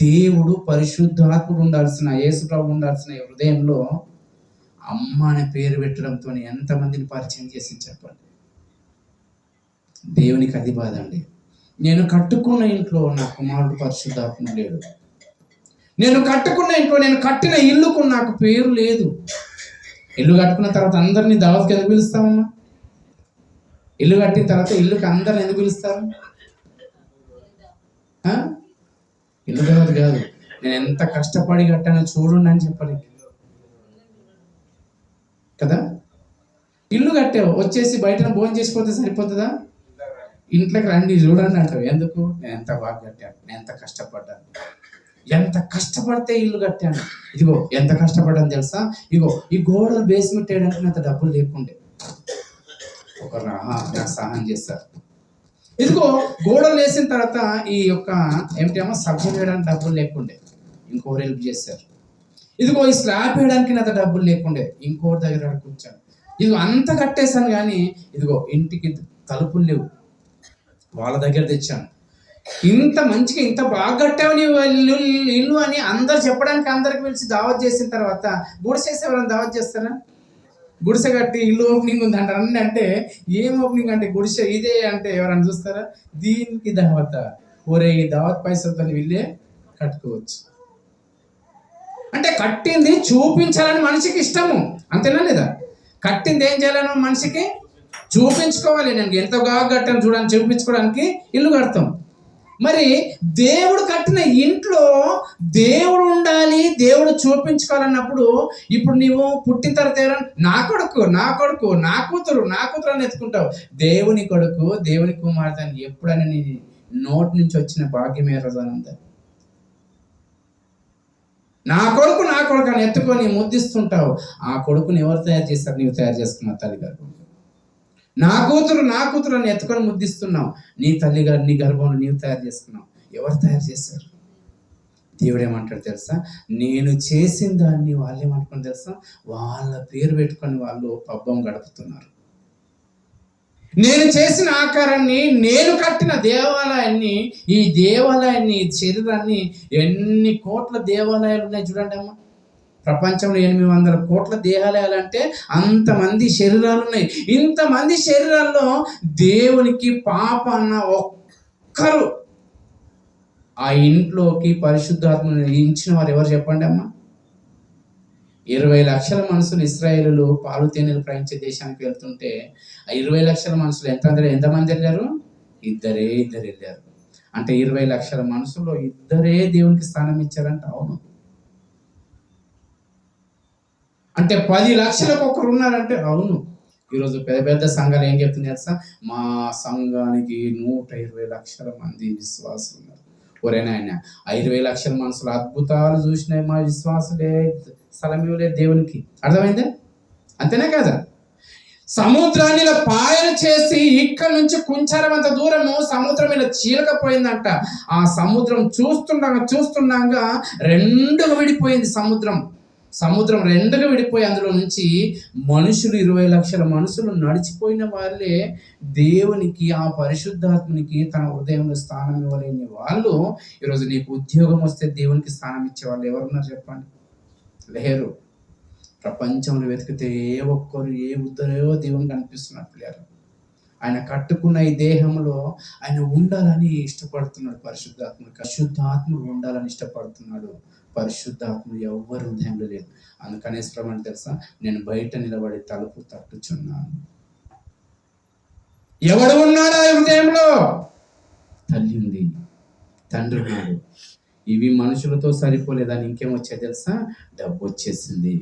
S1: దేవుడు పరిశుద్ధాత్ముడు ఉండాల్సిన, యేసుప్రభు ఉండాల్సిన హృదయంలో అమ్మ అనే పేరు పెట్టడంతో ఎంతమందిని పరిచయం చేసి చెప్పండి. దేవునికి అది బాధ అండి. నేను కట్టుకున్న ఇంట్లో నా కుమారుడు పరిశుద్ధాత్ముడు లేడు. నేను కట్టుకున్న ఇంట్లో, నేను కట్టిన ఇల్లుకు నాకు పేరు లేదు. ఇల్లు కట్టుకున్న తర్వాత అందరినీ దావత్కి ఎందుకు పిలుస్తామమ్మా? ఇల్లు కట్టిన తర్వాత ఇల్లుకి అందరిని ఎందుకు పిలుస్తారు? ఇల్లు దావత్ కాదు, నేను ఎంత కష్టపడి కట్టానో చూడండి అని చెప్పాలి కదా. ఇల్లు కట్టావు, వచ్చేసి బయటన భోజనం చేసిపోతే సరిపోతుందా? ఇంట్లోకి రండి చూడండి అంటావు. ఎందుకు? నేను ఎంత బాగా కట్టాను, నేను ఎంత కష్టపడ్డాను, ఎంత కష్టపడితే ఇల్లు కట్టాను. ఇదిగో ఎంత కష్టపడ్డాను తెలుసా? ఇగో ఈ గోడలు బేస్మెంట్ వేయడానికి నాకు డబ్బులు లేకుండే, ఒకరు నాకు సహాయం చేస్తారు. ఇదిగో గోడలు వేసిన తర్వాత ఈ యొక్క ఏమిటేమో సబ్జెక్ట్ వేయడానికి డబ్బులు లేకుండే, ఇంకోరు హెల్ప్ చేశారు. ఇదిగో ఈ స్లాబ్ వేయడానికి నాకు డబ్బులు లేకుండే, ఇంకోటి దగ్గర కూర్చాను. ఇదిగో అంత కట్టేశాను, కానీ ఇదిగో ఇంటికి తలుపులు లేవు, వాళ్ళ దగ్గర తెచ్చాను. ఇంత మంచిగా ఇంత బాగా కట్టావు నీవు ఇల్లు అని అందరు చెప్పడానికి అందరికి పిలిచి దావత్ చేసిన తర్వాత గుడిసేసి ఎవరైనా దావత్ చేస్తారా? గుడిసె కట్టి ఇల్లు ఓపెనింగ్ ఉంది అంటారు. అన్నీ అంటే ఏం ఓపెనింగ్ అంటే గుడిసె ఇదే అంటే ఎవరైనా చూస్తారా? దీనికి దావత, ఒరే ఈ దావత్ పైసలతో వీళ్ళే కట్టుకోవచ్చు అంటే కట్టింది చూపించాలని మనిషికి ఇష్టము, అంతేనా లేదా? కట్టింది ఏం చేయాలని మనిషికి చూపించుకోవాలి. నేను ఎంత బాగా కట్టాను చూడని చూపించుకోవడానికి ఇల్లు కడతాం. మరి దేవుడు కట్టిన ఇంట్లో దేవుడు ఉండాలి, దేవుడు చూపించుకోవాలన్నప్పుడు ఇప్పుడు నీవు పుట్టిన తర్వాత ఎవరైనా నా కొడుకు నా కొడుకు నా కూతురు నా కూతురు అని ఎత్తుకుంటావు. దేవుని కొడుకు దేవుని కుమార్తె అని ఎప్పుడైనా నీ నోటి నుంచి వచ్చిన భాగ్యమే రోజానంద. నా కొడుకు నా కొడుకు అని ఎత్తుకొని ముద్దిస్తుంటావు. ఆ కొడుకుని ఎవరు తయారు చేస్తారు? నీవు తయారు చేసుకున్నావు తల్లి గర్భంలో. నా కూతురు అని ఎత్తుకొని ముద్దిస్తున్నావు. నీ తల్లి గారు నీ గర్భంలో నీవు తయారు చేసుకున్నావు. ఎవరు తయారు చేశారు? దేవుడు ఏమంటాడు తెలుసా? నేను చేసిన దాన్ని వాళ్ళు ఏమంటుకొని తెలుసా? వాళ్ళ పేరు పెట్టుకొని వాళ్ళు పబ్బం గడుపుతున్నారు. నేను చేసిన ఆకారాన్ని, నేను కట్టిన దేవాలయాన్ని, ఈ దేవాలయాన్ని, ఈ శరీరాన్ని, ఎన్ని కోట్ల దేవాలయాలు ఉన్నాయి చూడండి అమ్మ. ప్రపంచంలో 800 కోట్ల దేవాలయాలు అంటే అంతమంది శరీరాలు ఉన్నాయి. ఇంతమంది శరీరాల్లో దేవునికి పాప అన్న ఒక్కరు ఆ ఇంట్లోకి పరిశుద్ధాత్మను ఇచ్చిన వారు ఎవరు చెప్పండి అమ్మా? 20 లక్షల మనుషులు ఇశ్రాయేలులు పాలు తేనెలు ప్రవహించే దేశానికి వెళ్తుంటే ఆ 20 లక్షల మనుషులు ఎంతమంది వెళ్ళారు? ఇద్దరు వెళ్ళారు. అంటే 20 లక్షల మనుషుల్లో ఇద్దరే దేవునికి స్థానం ఇచ్చారంట. అవును. అంటే 10 లక్షలకు ఒకరు ఉన్నారంటే అవును. ఈరోజు పెద్ద పెద్ద సంఘాలు ఏం చెప్తుంది తెలుసా? మా సంఘానికి 120 లక్షల మంది విశ్వాసులు ఉన్నారు. ఒరేనాయన 20 లక్షల మనుషులు అద్భుతాలు చూసినాయి, మా విశ్వాసులే స్థలం ఇవ్వలేదు దేవునికి. అర్థమైందా? అంతేనా కదా? సముద్రాన్ని ఇలా పాయలు చేసి ఇక్కడ నుంచి కొంచెమంత దూరము సముద్రం ఇలా చీలకపోయిందంట. ఆ సముద్రం చూస్తుండగా రెండుగా విడిపోయింది. సముద్రం రెండుగా విడిపోయి అందులో నుంచి మనుషులు 20 లక్షల మనుషులు నడిచిపోయిన వాళ్ళే దేవునికి, ఆ పరిశుద్ధాత్మనికి తన హృదయంలో స్థానం ఇవ్వలేని వాళ్ళు ఈరోజు నీకు ఉద్యోగం వస్తే దేవునికి స్థానం ఇచ్చే వాళ్ళు ఎవరున్నారు చెప్పండి? లేరు. ప్రపంచంలో వెతికితే ఏ ఒక్కరు ఏ ఉద్దరో దేవునికి కనిపిస్తున్నారు పిల్లలు. ఆయన కట్టుకున్న ఈ దేహంలో ఆయన ఉండాలని ఇష్టపడుతున్నాడు. పరిశుద్ధాత్ముడు ఉండాలని ఇష్టపడుతున్నాడు. పరిశుద్ధాత్ముడు ఎవ్వరు హృదయంలో లేదు. అందుకనే శ్రమని తెలుసా? నేను బయట నిలబడి తలుపు తట్టుచున్నాను. ఎవడు ఉన్నాడు ఆ హృదయంలో? తల్లి ఉంది, తండ్రి ఉన్నాడు. ఇవి మనుషులతో సరిపోలేదని ఇంకేం వచ్చాయి తెలుసా? డబ్బు వచ్చేసింది,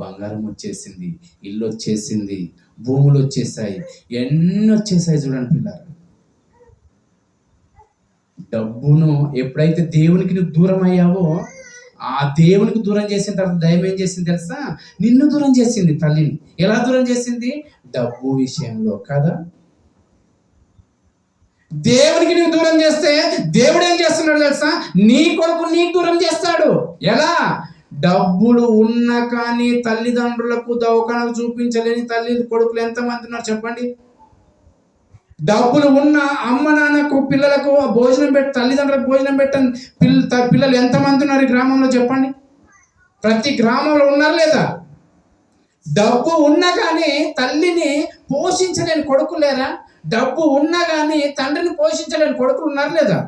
S1: బంగారం వచ్చేసింది, ఇల్లు వచ్చేసింది, భూములు వచ్చేసాయి, ఎన్ని వచ్చేసాయి చూడండి పిల్లలు. డబ్బును ఎప్పుడైతే దేవునికి నువ్వు దూరం అయ్యావో ఆ దేవునికి దూరం చేసిన తర్వాత దయ్యం ఏం చేసింది తెలుసా? నిన్ను దూరం చేసింది తల్లిని. ఎలా దూరం చేసింది? డబ్బు విషయంలో కదా. దేవునికి నువ్వు దూరం చేస్తే దేవుడు ఏం చేస్తున్నాడు తెలుసా? నీ కొడుకు నీకు దూరం చేస్తాడు. ఎలా? డబ్బులు ఉన్నా కానీ తల్లిదండ్రులకు దవాఖానకు చూపించలేని తల్లి కొడుకులు ఎంతమంది ఉన్నారు చెప్పండి? డబ్బులు ఉన్న అమ్మ నాన్నకు పిల్లలకు భోజనం పెట్టి తల్లిదండ్రులకు భోజనం పెట్టని పిల్లలు ఎంతమంది ఉన్నారు ఈ గ్రామంలో చెప్పండి? ప్రతి గ్రామంలో ఉన్నారు లేదా? డబ్బు ఉన్నా కానీ తల్లిని పోషించలేని కొడుకులు లేరా? డబ్బు ఉన్నా కానీ తండ్రిని పోషించలేని కొడుకులు ఉన్నారు లేదా?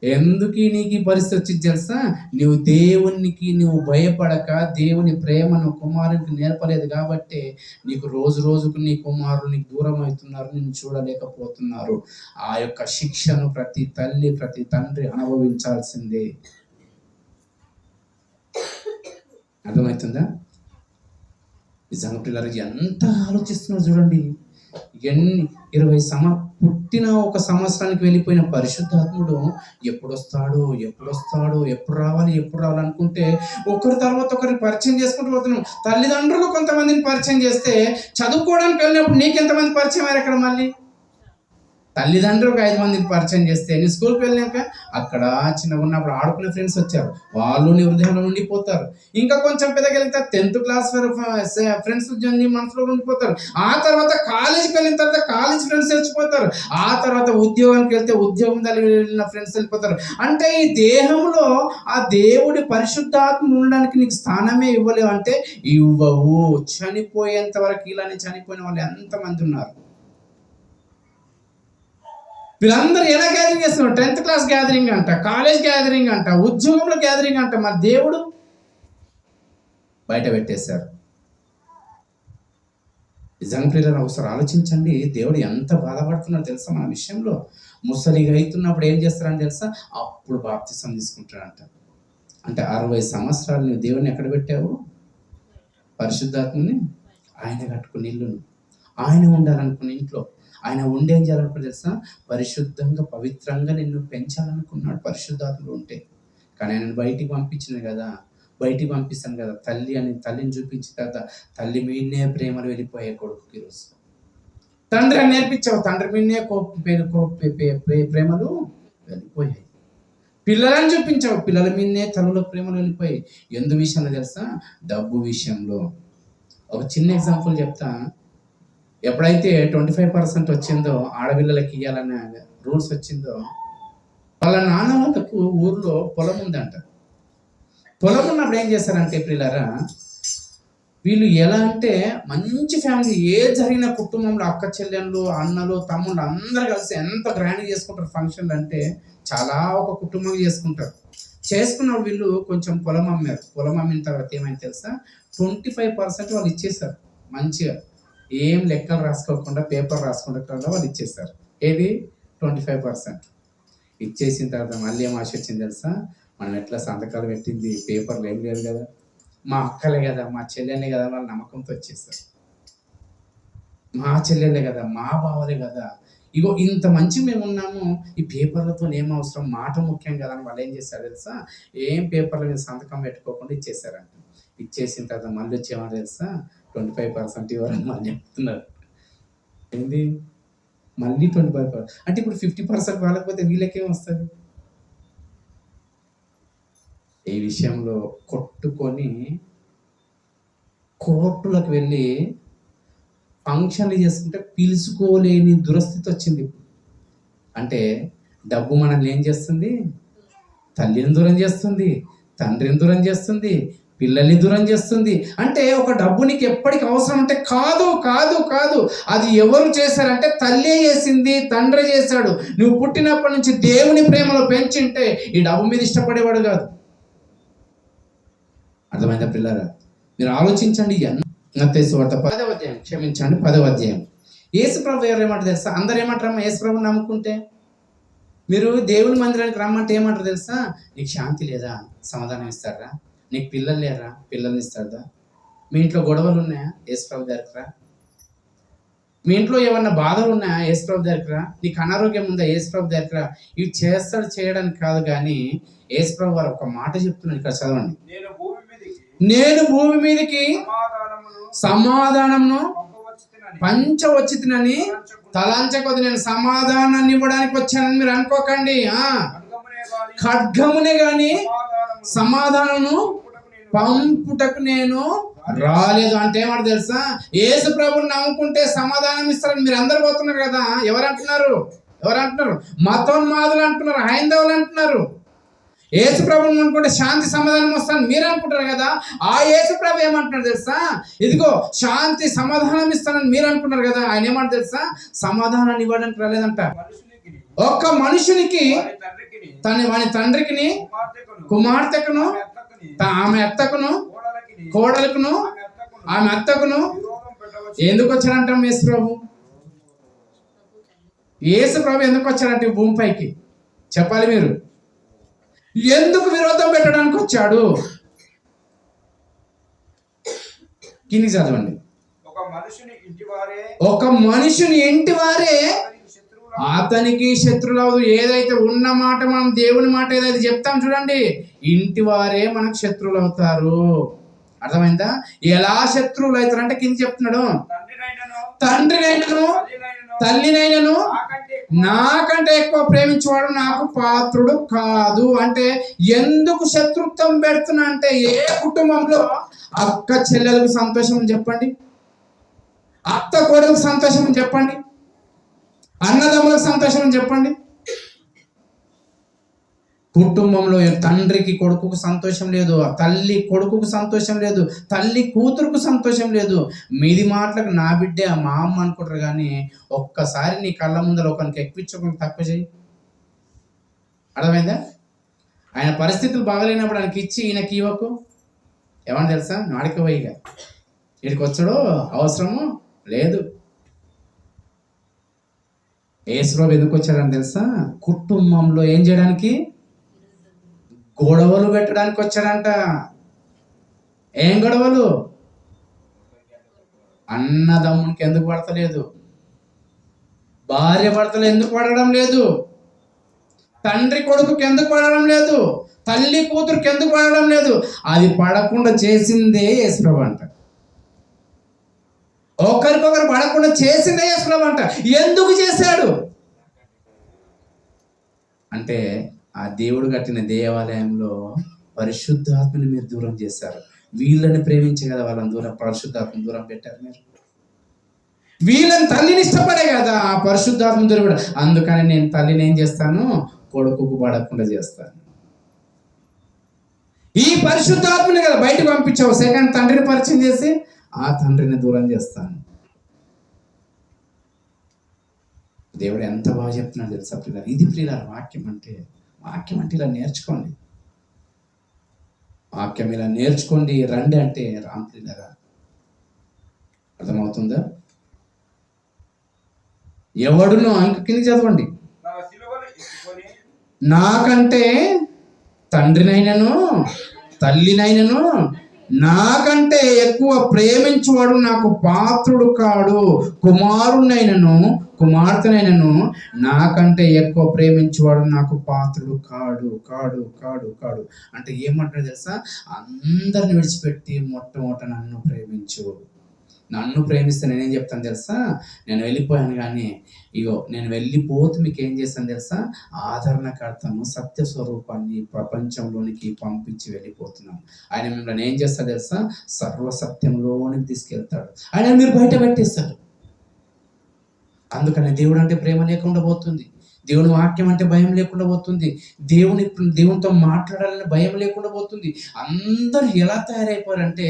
S1: ఎందుకు నీకు ఈ పరిస్థితి వచ్చింది తెలుసా? నువ్వు భయపడక దేవుని ప్రేమను కుమారునికి నేర్పలేదు కాబట్టి నీకు రోజు రోజుకు నీ కుమారులు నీకు దూరం అవుతున్నారు, నిన్ను చూడలేకపోతున్నారు. ఆ యొక్క శిక్షను ప్రతి తల్లి ప్రతి తండ్రి అనుభవించాల్సిందే. అర్థమవుతుందా? నిజంగా పిల్లలు ఎంత ఆలోచిస్తున్నారు చూడండి. 20 పుట్టిన ఒక సంవత్సరానికి వెళ్ళిపోయిన పరిశుద్ధాత్ముడు ఎప్పుడు వస్తాడు ఎప్పుడు రావాలి అనుకుంటే ఒకరి తర్వాత ఒకరిని పరిచయం చేసుకుంటూ పోతున్నాం. తల్లిదండ్రులు కొంతమందిని పరిచయం చేస్తే చదువుకోవడానికి వెళ్ళినప్పుడు నీకెంతమంది పరిచయం అయ్యారు? అక్కడ మళ్ళీ తల్లిదండ్రులకు 5 మందిని పరిచయం చేస్తే నీ స్కూల్కి వెళ్ళాక అక్కడ చిన్నగా ఉన్నప్పుడు ఆడుకునే ఫ్రెండ్స్ వచ్చారు, వాళ్ళు నీ హృదయంలో ఉండిపోతారు. ఇంకా కొంచెం పెద్దగలిగితే 10th క్లాస్ ఫ్రెండ్స్ నీ మనసులో ఉండిపోతారు. ఆ తర్వాత కాలేజీకి వెళ్ళిన తర్వాత కాలేజ్ ఫ్రెండ్స్ వెళ్ళిపోతారు. ఆ తర్వాత ఉద్యోగానికి వెళ్తే ఉద్యోగం వెళ్ళిన ఫ్రెండ్స్ వెళ్ళిపోతారు. అంటే ఈ దేహంలో ఆ దేవుడి పరిశుద్ధాత్మ ఉండడానికి నీకు స్థానమే ఇవ్వలేవు అంటే ఇవ్వవు. చనిపోయేంత వరకు ఇలానే చనిపోయిన వాళ్ళు ఎంతమంది ఉన్నారు? వీళ్ళందరూ ఎలా గ్యాదరింగ్ చేస్తున్నారు? 10th క్లాస్ గ్యాదరింగ్ అంట, కాలేజ్ గ్యాదరింగ్ అంట, ఉద్యోగంలో గ్యాదరింగ్ అంట. మరి దేవుడు బయట పెట్టేశారు. నిజంగా ఒకసారి ఆలోచించండి, దేవుడు ఎంత బాధపడుతున్నాడో తెలుసా మన విషయంలో. ముసలిగా అవుతున్నప్పుడు ఏం చేస్తారని తెలుసా? అప్పుడు బాప్తిసం తీసుకుంటాడంట. అంటే 60 సంవత్సరాలు నువ్వు దేవుడిని ఎక్కడ పెట్టావు? పరిశుద్ధాత్మని ఆయన కట్టుకుని ఇల్లును, ఆయన ఉండాలనుకున్న ఇంట్లో ఆయన ఉండేం చేయాలనుకుని తెలుసా? పరిశుద్ధంగా పవిత్రంగా నిన్ను పెంచాలనుకున్నాడు పరిశుద్ధాత్ముడు ఉంటే. కానీ ఆయన బయటికి పంపిస్తాను కదా తల్లిని చూపించిన తర్వాత తల్లి మీదనే ప్రేమలు వెళ్ళిపోయే కొడుకుకి ఈరోజు. తండ్రి అని నేర్పించావు, తండ్రి మీదనే ప్రేమలు వెళ్ళిపోయాయి. పిల్లలని చూపించావు, పిల్లల మీదనే తల్లుల ప్రేమలు వెళ్ళిపోయాయి. ఎందు విషయంలో తెలుసా? డబ్బు విషయంలో. ఒక చిన్న ఎగ్జాంపుల్ చెప్తా. ఎప్పుడైతే 25% వచ్చిందో ఆడపిల్లలకి ఇవ్వాలనే రూల్స్ వచ్చిందో, వాళ్ళ నాన్న వాళ్ళకు ఊర్లో పొలం ఉందంట. పొలం ఉన్నప్పుడు ఏం చేస్తారంటే పిల్లరా, వీళ్ళు ఎలా అంటే మంచి ఫ్యామిలీ, ఏ జరిగిన కుటుంబంలో అక్క చెల్లెళ్ళు అన్నలు తమ్ముళ్ళు అందరు కలిసి ఎంత గ్రాండ్ చేసుకుంటారు ఫంక్షన్లు అంటే చాలా ఒక కుటుంబం చేసుకున్నప్పుడు వీళ్ళు కొంచెం పొలం అమ్మారు. పొలం అమ్మిన తర్వాత ఏమైంది తెలుసా? 25% వాళ్ళు ఇచ్చేస్తారు. మంచిగా ఏం లెక్కలు రాసుకోకుండా పేపర్ రాసుకోకుండా వాళ్ళు ఇచ్చేస్తారు. ఏది? 25%. ఇచ్చేసిన తర్వాత మళ్ళీ ఏం ఆశ వచ్చింది తెలుసా? మనం ఎట్లా సంతకాలు పెట్టింది పేపర్లు ఏం లేదు కదా, మా అక్కలే కదా, మా చెల్లెలే కదా, వాళ్ళ నమ్మకంతో వచ్చేస్తారు. మా చెల్లెలే కదా, మా బావలే కదా, ఇగో ఇంత మంచి మేము ఉన్నాము, ఈ పేపర్లతో ఏం అవసరం, మాట ముఖ్యం కదా అని వాళ్ళు ఏం చేస్తారు తెలుసా? ఏం పేపర్ల మీద సంతకం పెట్టుకోకుండా ఇచ్చేసారంట. ఇచ్చేసిన తర్వాత మళ్ళీ వచ్చేవారు తెలుసా? 25% ఇవ్వాలని మళ్ళీ చెప్తున్నారు. ఏంది? మళ్ళీ 25%. అంటే ఇప్పుడు 50% వాళ్ళకపోతే వీళ్ళకేం వస్తుంది? ఈ విషయంలో కొట్టుకొని కోర్టులకు వెళ్ళి ఫంక్షన్లు చేసుకుంటే పిలుచుకోలేని దురస్థితి వచ్చింది. అంటే డబ్బు మనల్ని ఏం చేస్తుంది? తల్లిని దూరం చేస్తుంది, తండ్రిని దూరం చేస్తుంది, పిల్లల్ని దూరం చేస్తుంది. అంటే ఒక డబ్బు నీకు ఎప్పటికి అవసరం అంటే కాదు కాదు కాదు, అది ఎవరు చేశారంటే తల్లి చేసింది, తండ్రి చేశాడు. నువ్వు పుట్టినప్పటి నుంచి దేవుని ప్రేమలో పెంచింటే ఈ డబ్బు మీద ఇష్టపడేవాడు కాదు. అర్థమైందా పిల్లరా? మీరు ఆలోచించండి. మత్తయి సువార్త 10వ అధ్యాయం, క్షమించండి 10వ అధ్యాయం. యేసుప్రభు ఎవరు ఏమంటారు తెలుసా? అందరు ఏమంటారమ్మా యేసుప్రభుని నమ్ముకుంటే? మీరు దేవుని మందిరానికి రమ్మంటే ఏమంటారు తెలుసా? నీకు శాంతి లేదా? సమాధానం ఇస్తారా? నీకు పిల్లలు లేరా? పిల్లల్ని ఇస్తారా? మీ ఇంట్లో గొడవలు ఉన్నాయా? యేసుప్రభు దగ్గర మీ ఇంట్లో ఏమన్నా బాధలు ఉన్నాయా? యేసుప్రభు దగ్గర. నీకు అనారోగ్యం ఉందా? యేసుప్రభు దగ్గర. ఇవి చేస్తాడు చేయడానికి కాదు, కానీ యేసుప్రభు వారు ఒక మాట చెప్తున్నాడు, ఇక్కడ చదవండి. నేను భూమి మీదకి సమాధానమును పంచవచ్చితినని తలంచకొద్ది. నేను సమాధానాన్ని ఇవ్వడానికి వచ్చానని మీరు అనుకోకండి. ఖడ్గమునే గాని సమాధానము పంపుటకు నేను రాలేదు. అంటే ఏమంట తెలుసా? యేసు ప్రభుని నమ్ముకుంటే సమాధానం ఇస్తారని మీరు అందరు పోతున్నారు కదా. ఎవరంటున్నారు? మతోన్మాదులు అంటున్నారు, హైందవులు అంటున్నారు. యేసు ప్రభుని అనుకుంటే శాంతి సమాధానం వస్తాను మీరు అనుకుంటారు కదా. ఆ యేసు ప్రభు ఏమంటున్నారు తెలుసా? ఇదిగో శాంతి సమాధానం ఇస్తానని మీరు అనుకుంటారు కదా. ఆయన ఏమంటారు తెలుసా? సమాధానాన్ని ఇవ్వడానికి రాలేదంట. ఒక్క మనుషునికి వాని తండ్రికి, కుమార్తెకును, ఆమె అత్తకును, కోడలకును, ఆమె అత్తకును ఎందుకు వచ్చారంట యేసు ప్రభు ఎందుకు వచ్చారంటే భూమిపైకి? చెప్పాలి మీరు. ఎందుకు విరోధం పెట్టడానికి వచ్చాడు? కిందికి చదవండి. ఒక మనుషుని ఇంటి వారే అతనికి శత్రువులవదు. ఏదైతే ఉన్న మాట, మనం దేవుని మాట ఏదైతే చెప్తాం చూడండి, ఇంటి వారే మనకు శత్రువులు అవుతారు. అర్థమైందా? ఎలా శత్రువులు అవుతారు అంటే కింద చెప్తున్నాడు, తండ్రినైనను తల్లినైనను నాకంటే ఎక్కువ ప్రేమించేవాడు నాకు పాత్రుడు కాదు. అంటే ఎందుకు శత్రుత్వం పెడుతున్నా అంటే, ఏ కుటుంబంలో అక్క చెల్లెలకు సంతోషం చెప్పండి, అత్త కొడుకు సంతోషం చెప్పండి, అన్నదమ్ములకు సంతోషం చెప్పండి. కుటుంబంలో తండ్రికి కొడుకుకు సంతోషం లేదు, తల్లి కొడుకుకు సంతోషం లేదు, తల్లి కూతురుకు సంతోషం లేదు. మీది మాటలకు నా బిడ్డే మా అమ్మ అనుకుంటారు, కానీ ఒక్కసారి నీ కళ్ళ ముందర ఒకరికి ఎక్కించుకొని తక్కువ చేయి. అర్థమైందా? ఆయన పరిస్థితులు బాగలేనప్పుడు ఆయనకి ఇచ్చి ఈయనకి ఇవ్వకు. ఏమన్నా తెలుసా? నాడికి పోయిగా వీడికి వచ్చాడో అవసరము లేదు. యేసుప్రభు ఎందుకు వచ్చాడని తెలుసా? కుటుంబంలో ఏం చేయడానికి? గొడవలు పెట్టడానికి వచ్చాడంట. ఏం గొడవలు? అన్నదమ్మునికి ఎందుకు పడతలేదు? భార్య భర్తలు ఎందుకు పడడం లేదు? తండ్రి కొడుకుకి ఎందుకు పడడం లేదు? తల్లి కూతురుకి ఎందుకు పడడం లేదు? అది పడకుండా చేసిందే యేసుప్రభు అంట. ఒకరికొకరు పడకుండా చేసిందే యేసుప్రభు అంట. ఎందుకు చేశాడు అంటే, ఆ దేవుడు కట్టిన దేవాలయంలో పరిశుద్ధాత్మని మీరు దూరం చేశారు. వీళ్ళని ప్రేమించే కదా వాళ్ళని దూరం, పరిశుద్ధాత్మని దూరం పెట్టారు మీరు. వీళ్ళని తల్లిని ఇష్టపడే కదా ఆ పరిశుద్ధాత్మ దూరం కూడా. అందుకని నేను తల్లిని ఏం చేస్తాను? కొడుకుకు పడకుండా చేస్తాను. ఈ పరిశుద్ధాత్మని కదా బయటకు పంపించావు. సెకండ్ తండ్రిని పరిచయం చేసి ఆ తండ్రిని దూరం చేస్తాను. దేవుడు ఎంత బాగా చెప్తున్నాడు తెలుసా ప్రియులారా? ఇది ప్రియులారా వాక్యం అంటే. వాక్యం అంటే ఇలా నేర్చుకోండి. వాక్యం ఇలా నేర్చుకోండి రండి అంటే రామ్ ప్రియులారా. అర్థమవుతుందా? ఎవడును కింద చదవండి. నాకంటే తండ్రినైనను తల్లినైనను నాకంటే ఎక్కువ ప్రేమించువాడు నాకు పాత్రుడు కాడు. కుమారునైనను కుమార్తెనైనను నాకంటే ఎక్కువ ప్రేమించువాడు నాకు పాత్రుడు కాడు కాడు కాడు కాడు. అంటే ఏమంటాడు తెలుసా? అందరిని విడిచిపెట్టి మొట్టమొదట నన్ను ప్రేమించు. నన్ను ప్రేమిస్తే నేనేం చెప్తాను తెలుసా? నేను వెళ్ళిపోయాను, కానీ ఇగో నేను వెళ్ళిపోతే మీకు ఏం చేస్తాను తెలుసా? ఆదరణకర్తను సత్య స్వరూపాన్ని ప్రపంచంలోనికి పంపించి వెళ్ళిపోతున్నాను. ఆయన మిమ్మల్ని ఏం చేస్తాడు తెలుసా? సర్వసత్యంలోనికి తీసుకెళ్తాడు. ఆయన మీరు బయట పెట్టేస్తారు. అందుకని దేవుడు అంటే ప్రేమ లేకుండా పోతుంది. దేవుని వాక్యం అంటే భయం లేకుండా పోతుంది. దేవునితో మాట్లాడాలని భయం లేకుండా పోతుంది. అందరూ ఎలా తయారైపోయారంటే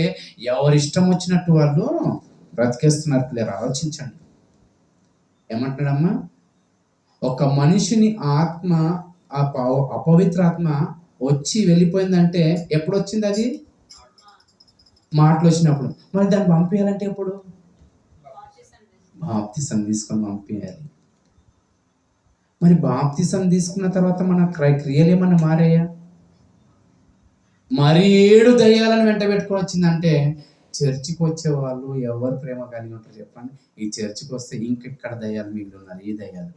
S1: ఎవరిష్టం వచ్చినట్టు వాళ్ళు బ్రతికేస్తున్నారు. పిల్లలు ఆలోచించండి. ఏమంటున్నాడమ్మా? ఒక మనిషిని ఆత్మ, అపవిత్ర ఆత్మ వచ్చి వెళ్ళిపోయిందంటే ఎప్పుడు వచ్చింది? అది మాటలు వచ్చినప్పుడు. మరి దాన్ని పంపించాలంటే ఎప్పుడు? బాప్తిసం తీసుకొని పంపించాలి. మరి బాప్తిసం తీసుకున్న తర్వాత మన క్రియలు ఏమన్నా మారాయా? మరి 7 దయ్యాలను వెంట పెట్టుకొని వచ్చిందంటే చర్చికి వచ్చే వాళ్ళు ఎవరు ప్రేమ కలిగి ఉంటారు చెప్పండి? ఈ చర్చికి వస్తే ఇంకెక్కడ దయ్యాలు మిగిలి ఉన్నారు? ఈ దయ్యాలు.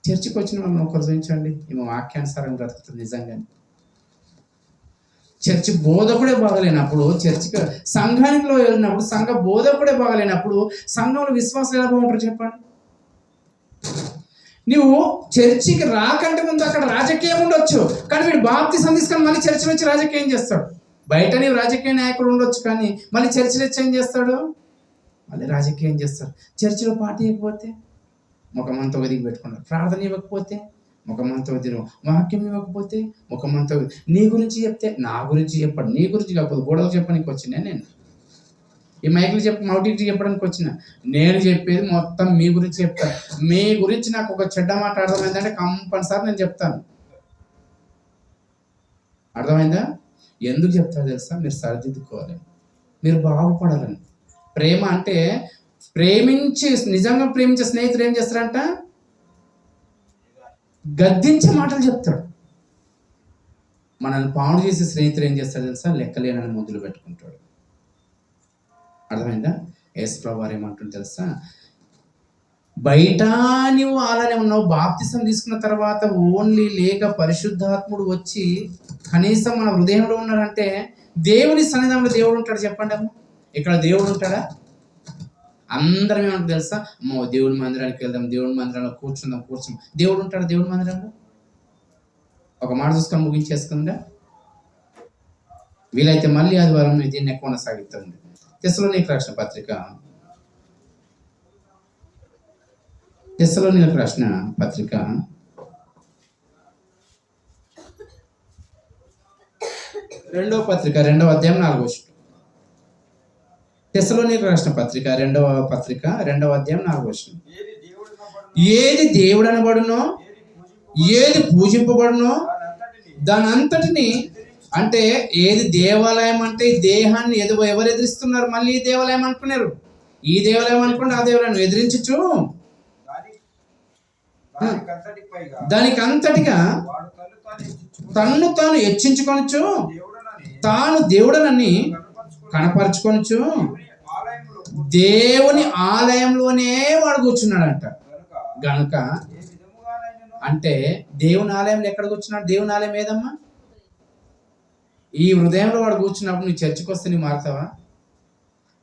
S1: చర్చికి వచ్చిన వాళ్ళని ఒకరు చూపించండి, ఈమె వాక్యానుసారం బ్రతుకుతుంది నిజంగానే. చర్చి బోధకుడే బాగలేనప్పుడు, చర్చికి సంఘానికిలో వెళ్ళినప్పుడు సంఘ బోధకుడే బాగలేనప్పుడు సంఘంలో విశ్వాసం ఎలా బాగుంటారు చెప్పండి? నువ్వు చర్చికి రాకంటే ముందు అక్కడ రాజకీయం ఉండొచ్చు, కానీ వీడు బాప్తిసం తీసుకొని మళ్ళీ చర్చిలో వచ్చి రాజకీయం చేస్తాడు. బయట నీవు రాజకీయ నాయకుడు ఉండొచ్చు, కానీ మళ్ళీ చర్చిలో వచ్చి ఏం చేస్తాడు? మళ్ళీ రాజకీయం చేస్తాడు. చర్చిలో పార్టీ ఇవ్వకపోతే ముఖమంతా ఒదిగి పెట్టుకున్నాడు, ప్రార్థన ఇవ్వకపోతే ముఖమంతా వదిలి, వాక్యం ఇవ్వకపోతే ముఖమంతా నీ గురించి చెప్తే నా గురించి చెప్పాడు, నీ గురించి కాకపోతే గొడవలు చెప్పడానికి వచ్చినా నేను, ఈ మైకులు మౌటికి చెప్పడానికి వచ్చిన నేను చెప్పేది మొత్తం మీ గురించి చెప్తాను. మీ గురించి నాకు ఒక చెడ్డ మాట అర్థమైందంటే కంపల్సరీ నేను చెప్తాను. అర్థమైందా? ఎందుకు చెప్తారు తెలుసా? మీరు సరిదిద్దుకోవాలి, మీరు బాగుపడాలని. ప్రేమ అంటే నిజంగా ప్రేమించే స్నేహితుడు ఏం చేస్తారంట? గద్దించే మాటలు చెప్తాడు. మనల్ని పాడు చేసే స్నేహితుడు ఏం చేస్తాడు తెలుసా? లెక్కలేనని మొదలు పెట్టుకుంటాడు. అర్థమైందా? యేసు ప్రభువు వారు ఏమంటుంది తెలుసా? బయట నువ్వు అలానే ఉన్నావు, బాప్తిసం తీసుకున్న తర్వాత ఓన్లీ లేక పరిశుద్ధాత్ముడు వచ్చి కనీసం మన హృదయంలో ఉన్నాడంటే, దేవుని సన్నిధానంలో దేవుడు ఉంటాడు చెప్పండి అమ్మ? ఇక్కడ దేవుడు ఉంటాడా? అందరం ఏమంటారు తెలుసా? అమ్మో దేవుడి మందిరానికి వెళ్దాం, దేవుడి మందిరంలో కూర్చుందాం. దేవుడు ఉంటాడు దేవుడి మందిరంలో? ఒక మాట చూసుకొని ముగించేసుకుందా? వీలైతే మళ్ళీ ఆదివారం దీన్ని కొనసాగిస్తుంది. తెస్సలోనికీయులకు రాసిన పత్రిక, తెస్సలోనికీయులకు రాసిన పత్రిక 2వ పత్రిక 2వ అధ్యాయం 4వ వచనం. తెస్సలోనికీయులకు రాసిన పత్రిక 2వ పత్రిక 2వ అధ్యాయం 4వ వచనం. ఏది దేవుడు అనబడునో, ఏది పూజింపబడునో దాని అంతటిని, అంటే ఏది దేవాలయం అంటే దేహాన్ని ఎవరు ఎదిరిస్తున్నారు? మళ్ళీ ఈ దేవాలయం అనుకున్నారు, ఈ దేవాలయం అనుకోండి, ఆ దేవాలయం ఎదిరించచ్చు. దానికి అంతటిగా తన్ను తాను హెచ్చించుకొనొచ్చు, తాను దేవుడనని కనపరుచుకొనొచ్చు. దేవుని ఆలయంలోనే వాడు కూర్చున్నాడంట. గనుక అంటే దేవుని ఆలయంలో ఎక్కడ కూర్చున్నాడు? దేవుని ఆలయం ఏదమ్మా? ఈ హృదయంలో వాడు కూర్చున్నప్పుడు నువ్వు చర్చికి వస్తే నువ్వు మారుతావా?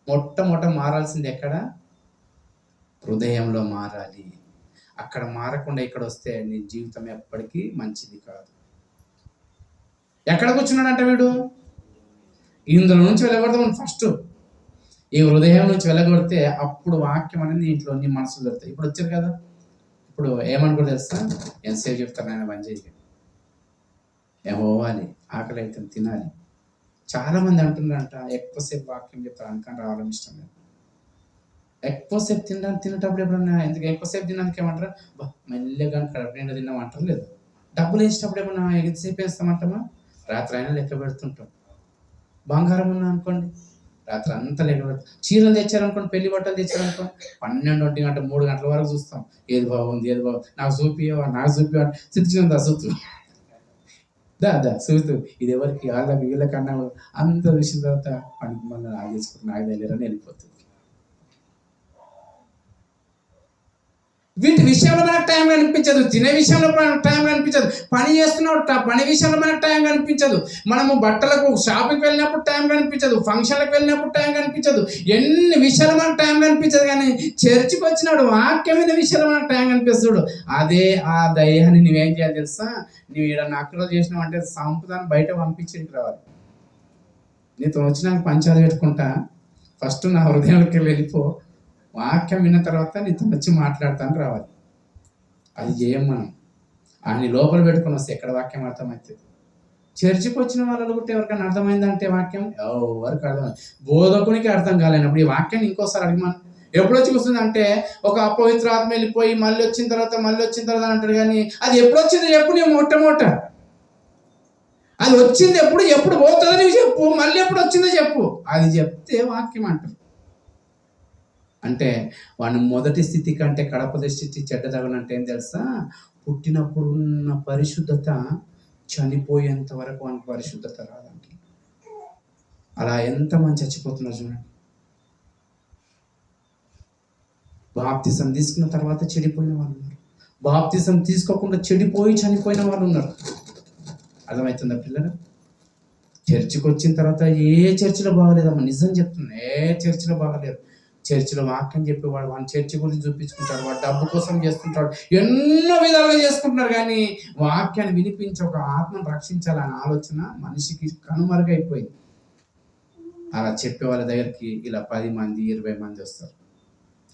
S1: మొట్టమొదట మారాల్సింది ఎక్కడ? హృదయంలో మారాలి. అక్కడ మారకుండా ఇక్కడ వస్తే నీ జీవితం ఎప్పటికీ మంచిది కాదు. ఎక్కడ కూర్చున్నాడంట వీడు? ఇందులో నుంచి వెళ్ళగొడతాం. ఫస్ట్ ఈ హృదయం నుంచి వెళ్ళగొడితే అప్పుడు వాక్యం అనేది ఇంట్లో నీ మనసు దొరుకుతాయి. ఇప్పుడు వచ్చారు కదా, ఇప్పుడు ఏమనుకో తెలుసా? ఎంతసేపు చెప్తారు ఆయన పని చేయాలి, ఏమోవాలి, ఆకలి అయితే తినాలి. చాలా మంది అంటున్నారంట ఎక్కువసేపు వాక్యం చెప్తారు అనుకని రావడం ఇష్టం లేదు. ఎక్కువసేపు తినేటప్పుడు ఎప్పుడన్నా ఎందుకు ఎక్కువసేపు తినడానికి ఏమంటారు? మెల్లగా కడుపు నిండా తిన్నామంటారు. లేదు, డబ్బులు వేసేటప్పుడు ఏమన్నా ఎంతసేపు వేస్తామంటామా? రాత్రి అయినా లెక్క పెడుతుంటాం. బంగారం ఉన్నా అనుకోండి, రాత్రి అంతా లెక్క పెడతాం. చీరలు తెచ్చారనుకోండి, పెళ్లి బట్టలు తెచ్చారనుకోండి, 12, 1 గంట 3 గంటల వరకు చూస్తాం. ఏది బాగుంది, ఏది బాగుంది, నాకు చూపియవా సిద్ధుకుందా చూస్తూ దా చూస్తూ ఇది ఎవరికి వాళ్ళకి వీళ్ళకన్నా అంత చూసిన తర్వాత పనికి మళ్ళీ నాకు చేసుకుంటున్నా, నాకు తెలియరని వెళ్ళిపోతుంది. వీటి విషయంలో మనకు టైం కనిపించదు, తినే విషయంలో మనకు టైం కనిపించదు, పని చేస్తున్నాడు పని విషయంలో మనకు టైం కనిపించదు, మనము బట్టలకు షాపింగ్కి వెళ్ళినప్పుడు టైం కనిపించదు, ఫంక్షన్లకు వెళ్ళినప్పుడు టైం కనిపించదు, ఎన్ని విషయాలు మనకు టైం కనిపించదు. కానీ చర్చికి వచ్చినాడు వాక్యమైన విషయాలు మనకు టైం కనిపిస్తాడు. అదే ఆ దయ్యాన్ని నువ్వేం చేయాలి తెలుసా? నువ్వు ఇక్కడ నక్కలు చేసినావు అంటే సంపదాన్ని బయట పంపించేకి రావాలి. నీతో వచ్చినాక పంచాలు పెట్టుకుంటా, ఫస్ట్ నా హృదయంలోకి వెళ్ళిపో, వాక్యం విన్న తర్వాత నీతో వచ్చి మాట్లాడతాను రావాలి. అది చేయం మనం. ఆయన లోపల పెట్టుకొని వస్తే ఎక్కడ వాక్యం అర్థమవుతుంది? చర్చికి వచ్చిన వాళ్ళు కూడా ఎవరికైనా అర్థమైందంటే వాక్యం ఎవరికి అర్థమైంది? బోధకునికి అర్థం కాలేనప్పుడు ఈ వాక్యాన్ని ఇంకోసారి అడిగిమాను. ఎప్పుడు వచ్చి కూర్చుంది అంటే ఒక అపవిత్ర ఆత్మ వెళ్ళిపోయి మళ్ళీ వచ్చిన తర్వాత అంటాడు. కానీ అది ఎప్పుడు వచ్చింది చెప్పు, నువ్వు మొట్టమొదట అది వచ్చింది ఎప్పుడు పోతుందో నువ్వు చెప్పు, మళ్ళీ ఎప్పుడు వచ్చిందో చెప్పు. అది చెప్తే వాక్యం అంటారు. అంటే వాడిని మొదటి స్థితి కంటే కడపది స్థితి చెడ్డదగనంటే ఏం తెలుసా? పుట్టినప్పుడు ఉన్న పరిశుద్ధత చనిపోయేంత వరకు వానికి పరిశుద్ధత రాదంట. అలా ఎంతమంది చచ్చిపోతున్నారు చూడండి. బాప్తిసం తీసుకున్న తర్వాత చెడిపోయిన వాళ్ళు ఉన్నారు, బాప్తిసం తీసుకోకుండా చెడిపోయి చనిపోయిన వాళ్ళు ఉన్నారు. అర్థమవుతుందా పిల్లలు? చర్చికి వచ్చిన తర్వాత ఏ చర్చిలో బాగలేదమ్మా, నిజం చెప్తున్నా, ఏ చర్చిలో బాగలేదు. చర్చిలో వాక్యం చెప్పేవాడు వాడి చర్చి గురించి చూపించుకుంటాడు, వాడు డబ్బు కోసం చేసుకుంటాడు, ఎన్నో విధాలుగా చేసుకుంటున్నారు. కానీ వాక్యాన్ని వినిపించి ఒక ఆత్మను రక్షించాలనే ఆలోచన మనిషికి కనుమరుగైపోయింది. అలా చెప్పే వాళ్ళ దగ్గరికి ఇలా 10 మంది 20 మంది వస్తారు,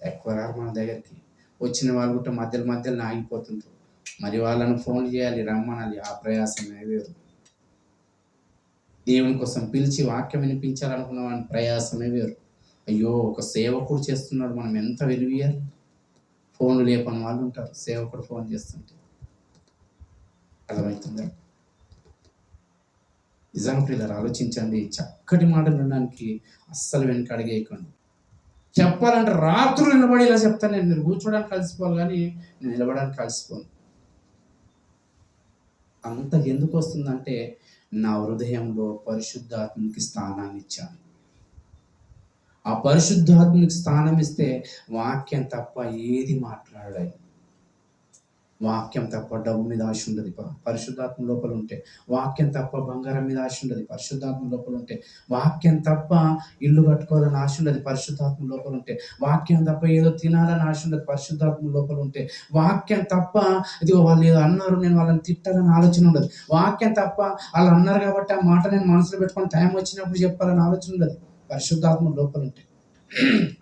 S1: ఎక్కువ రారు మన దగ్గరికి. వచ్చిన వాళ్ళు కూడా మధ్యలో ఆగిపోతుంటారు. మరి వాళ్ళను ఫోన్ చేయాలి, రమ్మనాలి, ఆ ప్రయాసమే వేరు. దేవుని కోసం పిలిచి వాక్యం వినిపించాలనుకున్న వాని ప్రయాసమే వేరు. అయ్యో, ఒక సేవకుడు చేస్తున్నాడు, మనం ఎంత విలువీయాలి. ఫోన్లు లేపని వాళ్ళు ఉంటారు, సేవకుడు ఫోన్ చేస్తుంటే. అర్థమవుతుందా? నిజంగా పిల్లలు ఆలోచించండి. చక్కటి మాటలు వినడానికి అస్సలు వెనక అడిగేయకండి. చెప్పాలంటే రాత్రులు నిలబడి ఇలా చెప్తాను నేను. మీరు కూర్చోడానికి కలిసిపోవాలి కానీ నేను నిలబడానికి కలిసిపోను. అంత ఎందుకు వస్తుందంటే నా హృదయంలో పరిశుద్ధాత్మకి స్థానాన్ని ఇచ్చాను. ఆ పరిశుద్ధాత్మకి స్థానం ఇస్తే వాక్యం తప్ప ఏది మాట్లాడాలి. వాక్యం తప్ప డబ్బు మీద ఆశ ఉండదు పరిశుద్ధాత్మ లోపల ఉంటే. వాక్యం తప్ప బంగారం మీద ఆశ ఉండదు పరిశుద్ధాత్మ లోపల ఉంటే. వాక్యం తప్ప ఇల్లు కట్టుకోవాలని ఆశ ఉండదు పరిశుద్ధాత్మ లోపల ఉంటే. వాక్యం తప్ప ఏదో తినాలని ఆశ ఉండదు పరిశుద్ధాత్మ లోపల ఉంటే. వాక్యం తప్ప ఇదిగో వాళ్ళు ఏదో అన్నారు నేను వాళ్ళని తిట్టాలని ఆలోచన ఉండదు. వాక్యం తప్ప వాళ్ళు అన్నారు కాబట్టి ఆ మాట నేను మనసులో పెట్టుకొని టైం వచ్చినప్పుడు చెప్పాలని ఆలోచన ఉండదు పరిశుద్ధాత్మ లోపల ఉంటే.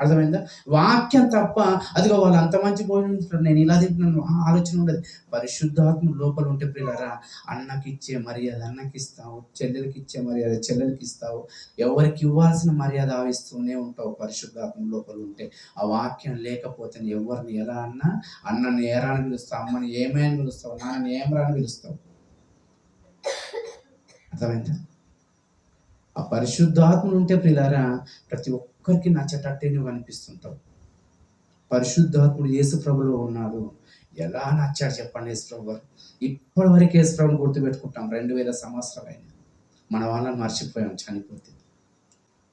S1: అర్థమైందా? వాక్యం తప్ప అదిగో వాళ్ళు అంత మంచి భోజనం తింటున్నారు నేను ఇలా తింటున్నాను ఆలోచన ఉండదు. పరిశుద్ధాత్మ లోపల ఉంటే ప్రియులారా, అన్నకి ఇచ్చే మర్యాద అన్నకి ఇస్తావు, చెల్లెలకి ఇచ్చే మర్యాద చెల్లెలకి ఇస్తావు, ఎవరికి ఇవ్వాల్సిన మర్యాద ఇస్తూనే ఉంటావు పరిశుద్ధాత్మ లోపల ఉంటే. ఆ వాక్యం లేకపోతే ఎవరిని ఎలా అన్నా, అన్నని ఏరా అని పిలుస్తావు, అమ్మని ఏమైనా పిలుస్తావు, నాన్నని ఏమరా అని పిలుస్తావు. అర్థమైందా? ఆ పరిశుద్ధాత్మలు ఉంటే ప్రియులారా ప్రతి ఒక్కరికి నచ్చేటట్టే నువ్వు అనిపిస్తుంటావు. పరిశుద్ధాత్ముడు యేసు ప్రభులో ఉన్నాడు. ఎలా నచ్చాడు చెప్పండి యేసు ప్రభు గారు. ఇప్పటి వరకు యేసు ప్రభుని గుర్తుపెట్టుకుంటాం. 2000 సంవత్సరాలైనా మన వాళ్ళని మర్చిపోయాం చనిపోతే.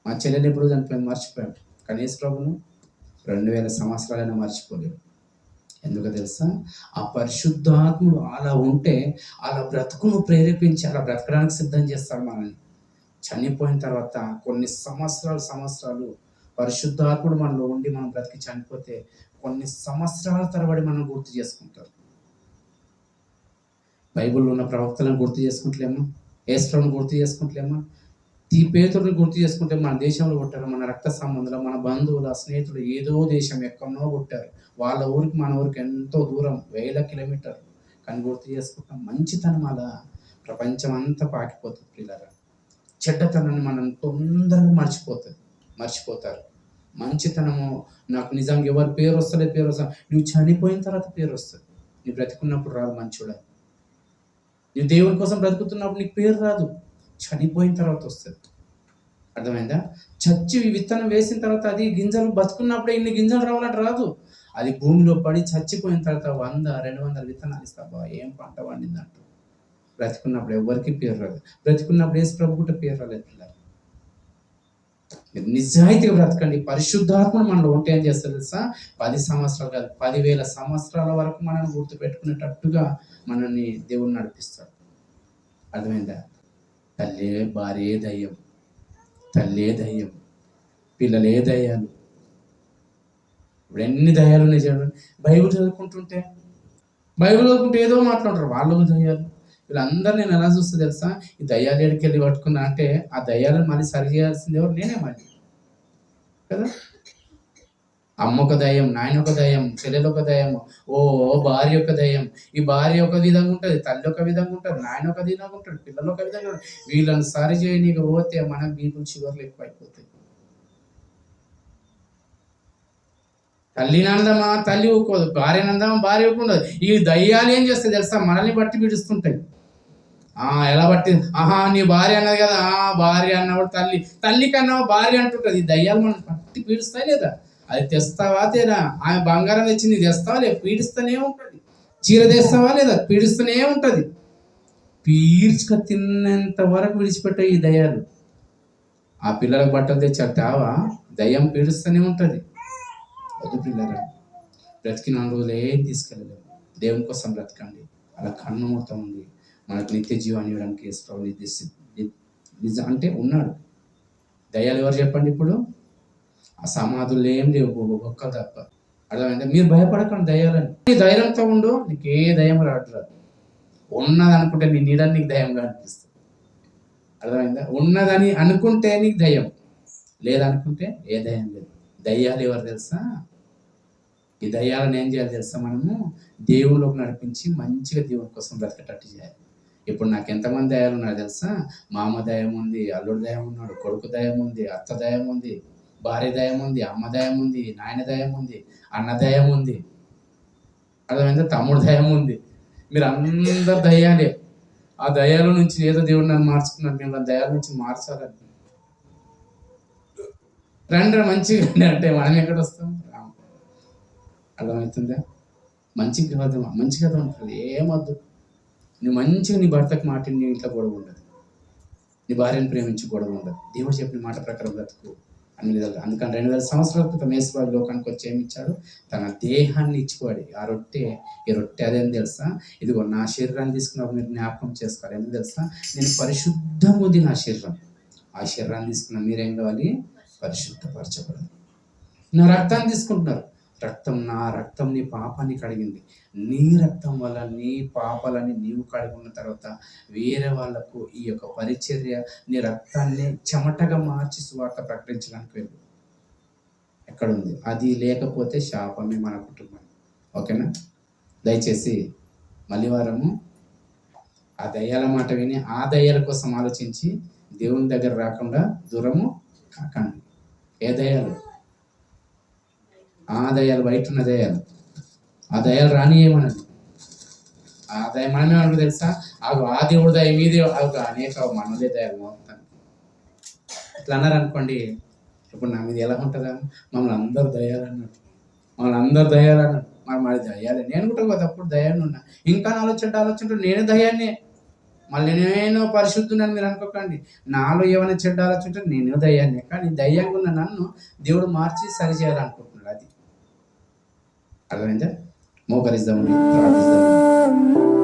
S1: మా చెల్లెలు ఎప్పుడు చనిపోయింది మర్చిపోయాం, కానీ యేసు ప్రభును 2000 సంవత్సరాలైనా మర్చిపోలేము. ఎందుకు తెలుసా? ఆ పరిశుద్ధాత్ముడు అలా ఉంటే అలా బ్రతుకును ప్రేరేపించి అలా బ్రతకడానికి సిద్ధం చేస్తాడు మనల్ని. చనిపోయిన తర్వాత కొన్ని సంవత్సరాలు పరిశుద్ధాత్ముడు మనలో ఉండి మనం బ్రతికి చనిపోతే కొన్ని సంవత్సరాల తరబడి మనం గుర్తు చేసుకుంటారు. బైబిల్లో ఉన్న ప్రవక్తలను గుర్తు చేసుకుంటలేమా? యేసుని గుర్తు చేసుకుంటలేమా? ఈ పేతురుని గుర్తు చేసుకుంటే మన దేశంలో పుట్టారు, మన రక్త సంబంధులు, మన బంధువుల స్నేహితులు ఏదో దేశం ఎక్కడో పుట్టారు. వాళ్ళ ఊరికి మన ఊరికి ఎంతో దూరం, 1000 కిలోమీటర్లు. కానీ గుర్తు చేసుకుంటాం. మంచితనం అలా ప్రపంచం అంతా పాకిపోతుంది పిల్లరా. చెడ్డతనాన్ని మనం తొందరగా మర్చిపోతారు. మంచితనము నాకు నిజంగా ఎవరి పేరు వస్తుంది, నువ్వు చనిపోయిన తర్వాత పేరు వస్తుంది. నువ్వు బ్రతికున్నప్పుడు రాదు మంచోడా. నువ్వు దేవుని కోసం బ్రతుకుతున్నప్పుడు నీకు పేరు రాదు, చనిపోయిన తర్వాత వస్తుంది. అర్థమైందా? చచ్చి విత్తనం వేసిన తర్వాత అది గింజలు బతుకున్నప్పుడే ఇన్ని గింజలు రావాలంటే రాదు. అది భూమిలో పడి చచ్చిపోయిన తర్వాత 100-200 విత్తనాలు ఇస్తావా ఏం పంట పండిందంట. బ్రతికున్నప్పుడు ఎవరికి పేరు రాదు. బ్రతికున్నప్పుడు యేసు ప్రభు కూడా పేరు రాలేదు పిల్లలు. నిజాయితీగా బ్రతకండి. పరిశుద్ధాత్మను మనలో ఉంటే ఏం చేస్తారు తెలుసా? 10 సంవత్సరాలు కాదు 10,000 సంవత్సరాల వరకు మనల్ని గుర్తుపెట్టుకునేటట్టుగా మనల్ని దేవుడు నడిపిస్తాడు. అర్థమైందా? తల్లే భార్యే దయ్యం, తల్లే దయ్యం, పిల్లలే దయ్యాలు. ఇప్పుడు ఎన్ని దయ్యాలు ఉన్నాయి చూడండి. బైబిల్ చదువుకుంటే ఏదో మాట్లాడతారు, వాళ్ళకు దయ్యాలు. వీళ్ళందరూ నేను ఎలా చూస్తే తెలుసా? ఈ దయ్యాలు ఏడికి వెళ్ళి పట్టుకున్నా అంటే ఆ దయ్యాలను మళ్ళీ సరి చేయాల్సింది ఎవరు? నేనే మళ్ళీ కదా. అమ్మ ఒక దయ్యం, నాయన ఒక దయ్యం, చెల్లెలు ఒక దయ్యం, భార్య ఒక దయ్యం. ఈ భార్య ఒక విధంగా ఉంటుంది, తల్లి ఒక విధంగా ఉంటుంది, నాయన ఒక విధంగా ఉంటాడు, పిల్లలు ఒక విధంగా ఉంటాడు. వీళ్ళని సరి చేయనీకి పోతే మనకు బీపుల్ షుగర్లు ఎక్కువ అయిపోతాయి. తల్లి నందమా తల్లి ఊకోదు, భార్య నందమా భార్య ఊకుండదు. ఈ దయ్యాలు ఏం చేస్తాయి తెలుసా? మనల్ని బట్టి పిడుస్తుంటాయి. ఎలా బట్టి? నీ భార్య అన్నది కదా, భార్య అన్నప్పుడు తల్లి కన్నా భార్య అంటుంటది. ఈ దయ్యాలు మనం పట్టి పీడిస్తాయి లేదా? అది తెస్తావా తేనా? ఆమె బంగారం తెచ్చింది తెస్తావా లేదా? పీడిస్తూనే ఉంటుంది. చీర తెస్తావా లేదా? పీడిస్తూనే ఉంటుంది. పీడ్చుక తిన్నంత వరకు విడిచిపెట్టాయి ఈ దయ్యాలు. ఆ పిల్లలకు బట్టలు తెచ్చారు తేవా, దయ్యం పీడిస్తూనే ఉంటుంది. వద్దు పిల్లరా, బ్రతికిన రోజులు ఏం తీసుకెళ్ళలేము. దేవుని కోసం బ్రతకండి. అలా కన్ను మూత ఉంది. మనకు నిత్య జీవాన్ని ఇవ్వడానికి యేసుప్రభు నిజ అంటే ఉన్నాడు. దయ్యాలు ఎవరు చెప్పండి ఇప్పుడు? ఆ సమాధులు ఏం లేవు, ఒక్క తప్ప. అర్థమైందా? మీరు భయపడకండి దయ్యాలని. నీ ధైర్యంతో ఉండు, నీకు ఏ దయ్యం రావట్లేదు. ఉన్నది అనుకుంటే నీ నీడని నీకు దయ్యంగా అనిపిస్తుంది. అర్థమైందా? ఉన్నదని అనుకుంటే నీకు దయ్యం, లేదనుకుంటే ఏ దయ్యం లేదు. దయ్యాలు ఎవరు తెలుసా? ఈ దయ్యాలను ఏం చేయాలి తెలుసా? మనము దేవుళ్ళకి నడిపించి మంచిగా దేవుని కోసం బ్రతికేటట్టు చేయాలి. ఇప్పుడు నాకు ఎంతమంది దయాలు ఉన్నారు తెలుసా? మామ దయం ఉంది, అల్లుడు దయం ఉన్నాడు, కొడుకు దయం ఉంది, అత్త దయం ఉంది, భార్య దయం ఉంది, అమ్మ దయం ఉంది, నాయన దయం ఉంది, అన్న దయం ఉంది. అర్థమైందా? తమ్ముడు దయం ఉంది. మీరు అందరు దయ్యాలే. ఆ దయాల నుంచి ఏదో దేవుడు నన్ను మార్చుకున్నాడు, మేము దయాల నుంచి మార్చాలని రండి మంచిగా అంటే మనం ఎక్కడ వస్తాం? అర్థమవుతుందా? మంచి కథ ఉంటుంది. ఏమొద్దు, నువ్వు మంచిగా నీ భర్తకు మాటిని, నీ ఇంట్లో గొడవ ఉండదు, నీ భార్యను ప్రేమించి గొడవ ఉండదు. దేవుడు చెప్పిన మాట ప్రకారం బ్రతుకు అన్ని విధాలుగా. అందుకని 2000 సంవత్సరాల క్రితం యేసుప్రభు లోకానికి వచ్చి ఏమి ఇచ్చాడు? తన దేహాన్ని ఇచ్చిపోయాడు. ఈ రొట్టె అదేం తెలుసా? ఇదిగో నా శరీరాన్ని తీసుకున్నప్పుడు మీరు జ్ఞాపకం చేసుకోవాలి. ఎందుకు తెలుసా? నేను పరిశుద్ధంగా ఉంది నా శరీరం. ఆ శరీరాన్ని తీసుకున్న మీరేం కావాలి? పరిశుద్ధపరచబడాలి. నా రక్తాన్ని తీసుకుంటున్నారు. నా రక్తం నీ పాపాన్ని కడిగింది. నీ రక్తం వల్ల నీ పాపాలని నీవు కడుగున్న తర్వాత వేరే వాళ్ళకు ఈ యొక్క పరిచర్య, నీ రక్తాన్ని చెమటగా మార్చి సువార్త ప్రకటించడానికి వెళ్ళు. ఎక్కడుంది? అది లేకపోతే శాపమే మన కుటుంబం. ఓకేనా? దయచేసి మళ్ళీ వారము ఆ దయ్యాల మాట విని ఆ దయ్యాల కోసం ఆలోచించి దేవుని దగ్గర రాకుండా దూరము కాకండి. ఏ దయ్యాలు? ఆ దయ్యాలు, బయట ఉన్న దయ్యాలు. ఆ దయ్యాలు రానియేమన్నది. ఆ దయ మనమే అనుకు తెలుసా? ఆ దేవుడు దయ, మీ దేవుడు అనేక మనలే దయాలు మొత్తానికి. ఇట్లా అన్నారు అనుకోండి, ఇప్పుడు నా మీద ఎలా ఉంటుందా? మమ్మల్ని అందరూ దయ్యాలన్నాడు, మరి మాది దయ్యాలే. నేను కూడా ఒకప్పుడు దయాన్ని ఉన్నా. ఇంకా ఆలోచన నేను దయాన్నే. మళ్ళీ నేను పరిశుద్ధునని మీరు అనుకోకండి. నాలో ఏమైనా చెడ్డ ఆలోచన నేను దయ్యాన్నే. కానీ దయ్యంగా ఉన్న నన్ను దేవుడు మార్చి సరిచేయాలనుకుంటున్నాడు. అది అర్థమైందా? మోకరిద్దామని ప్రార్థిస్తాము.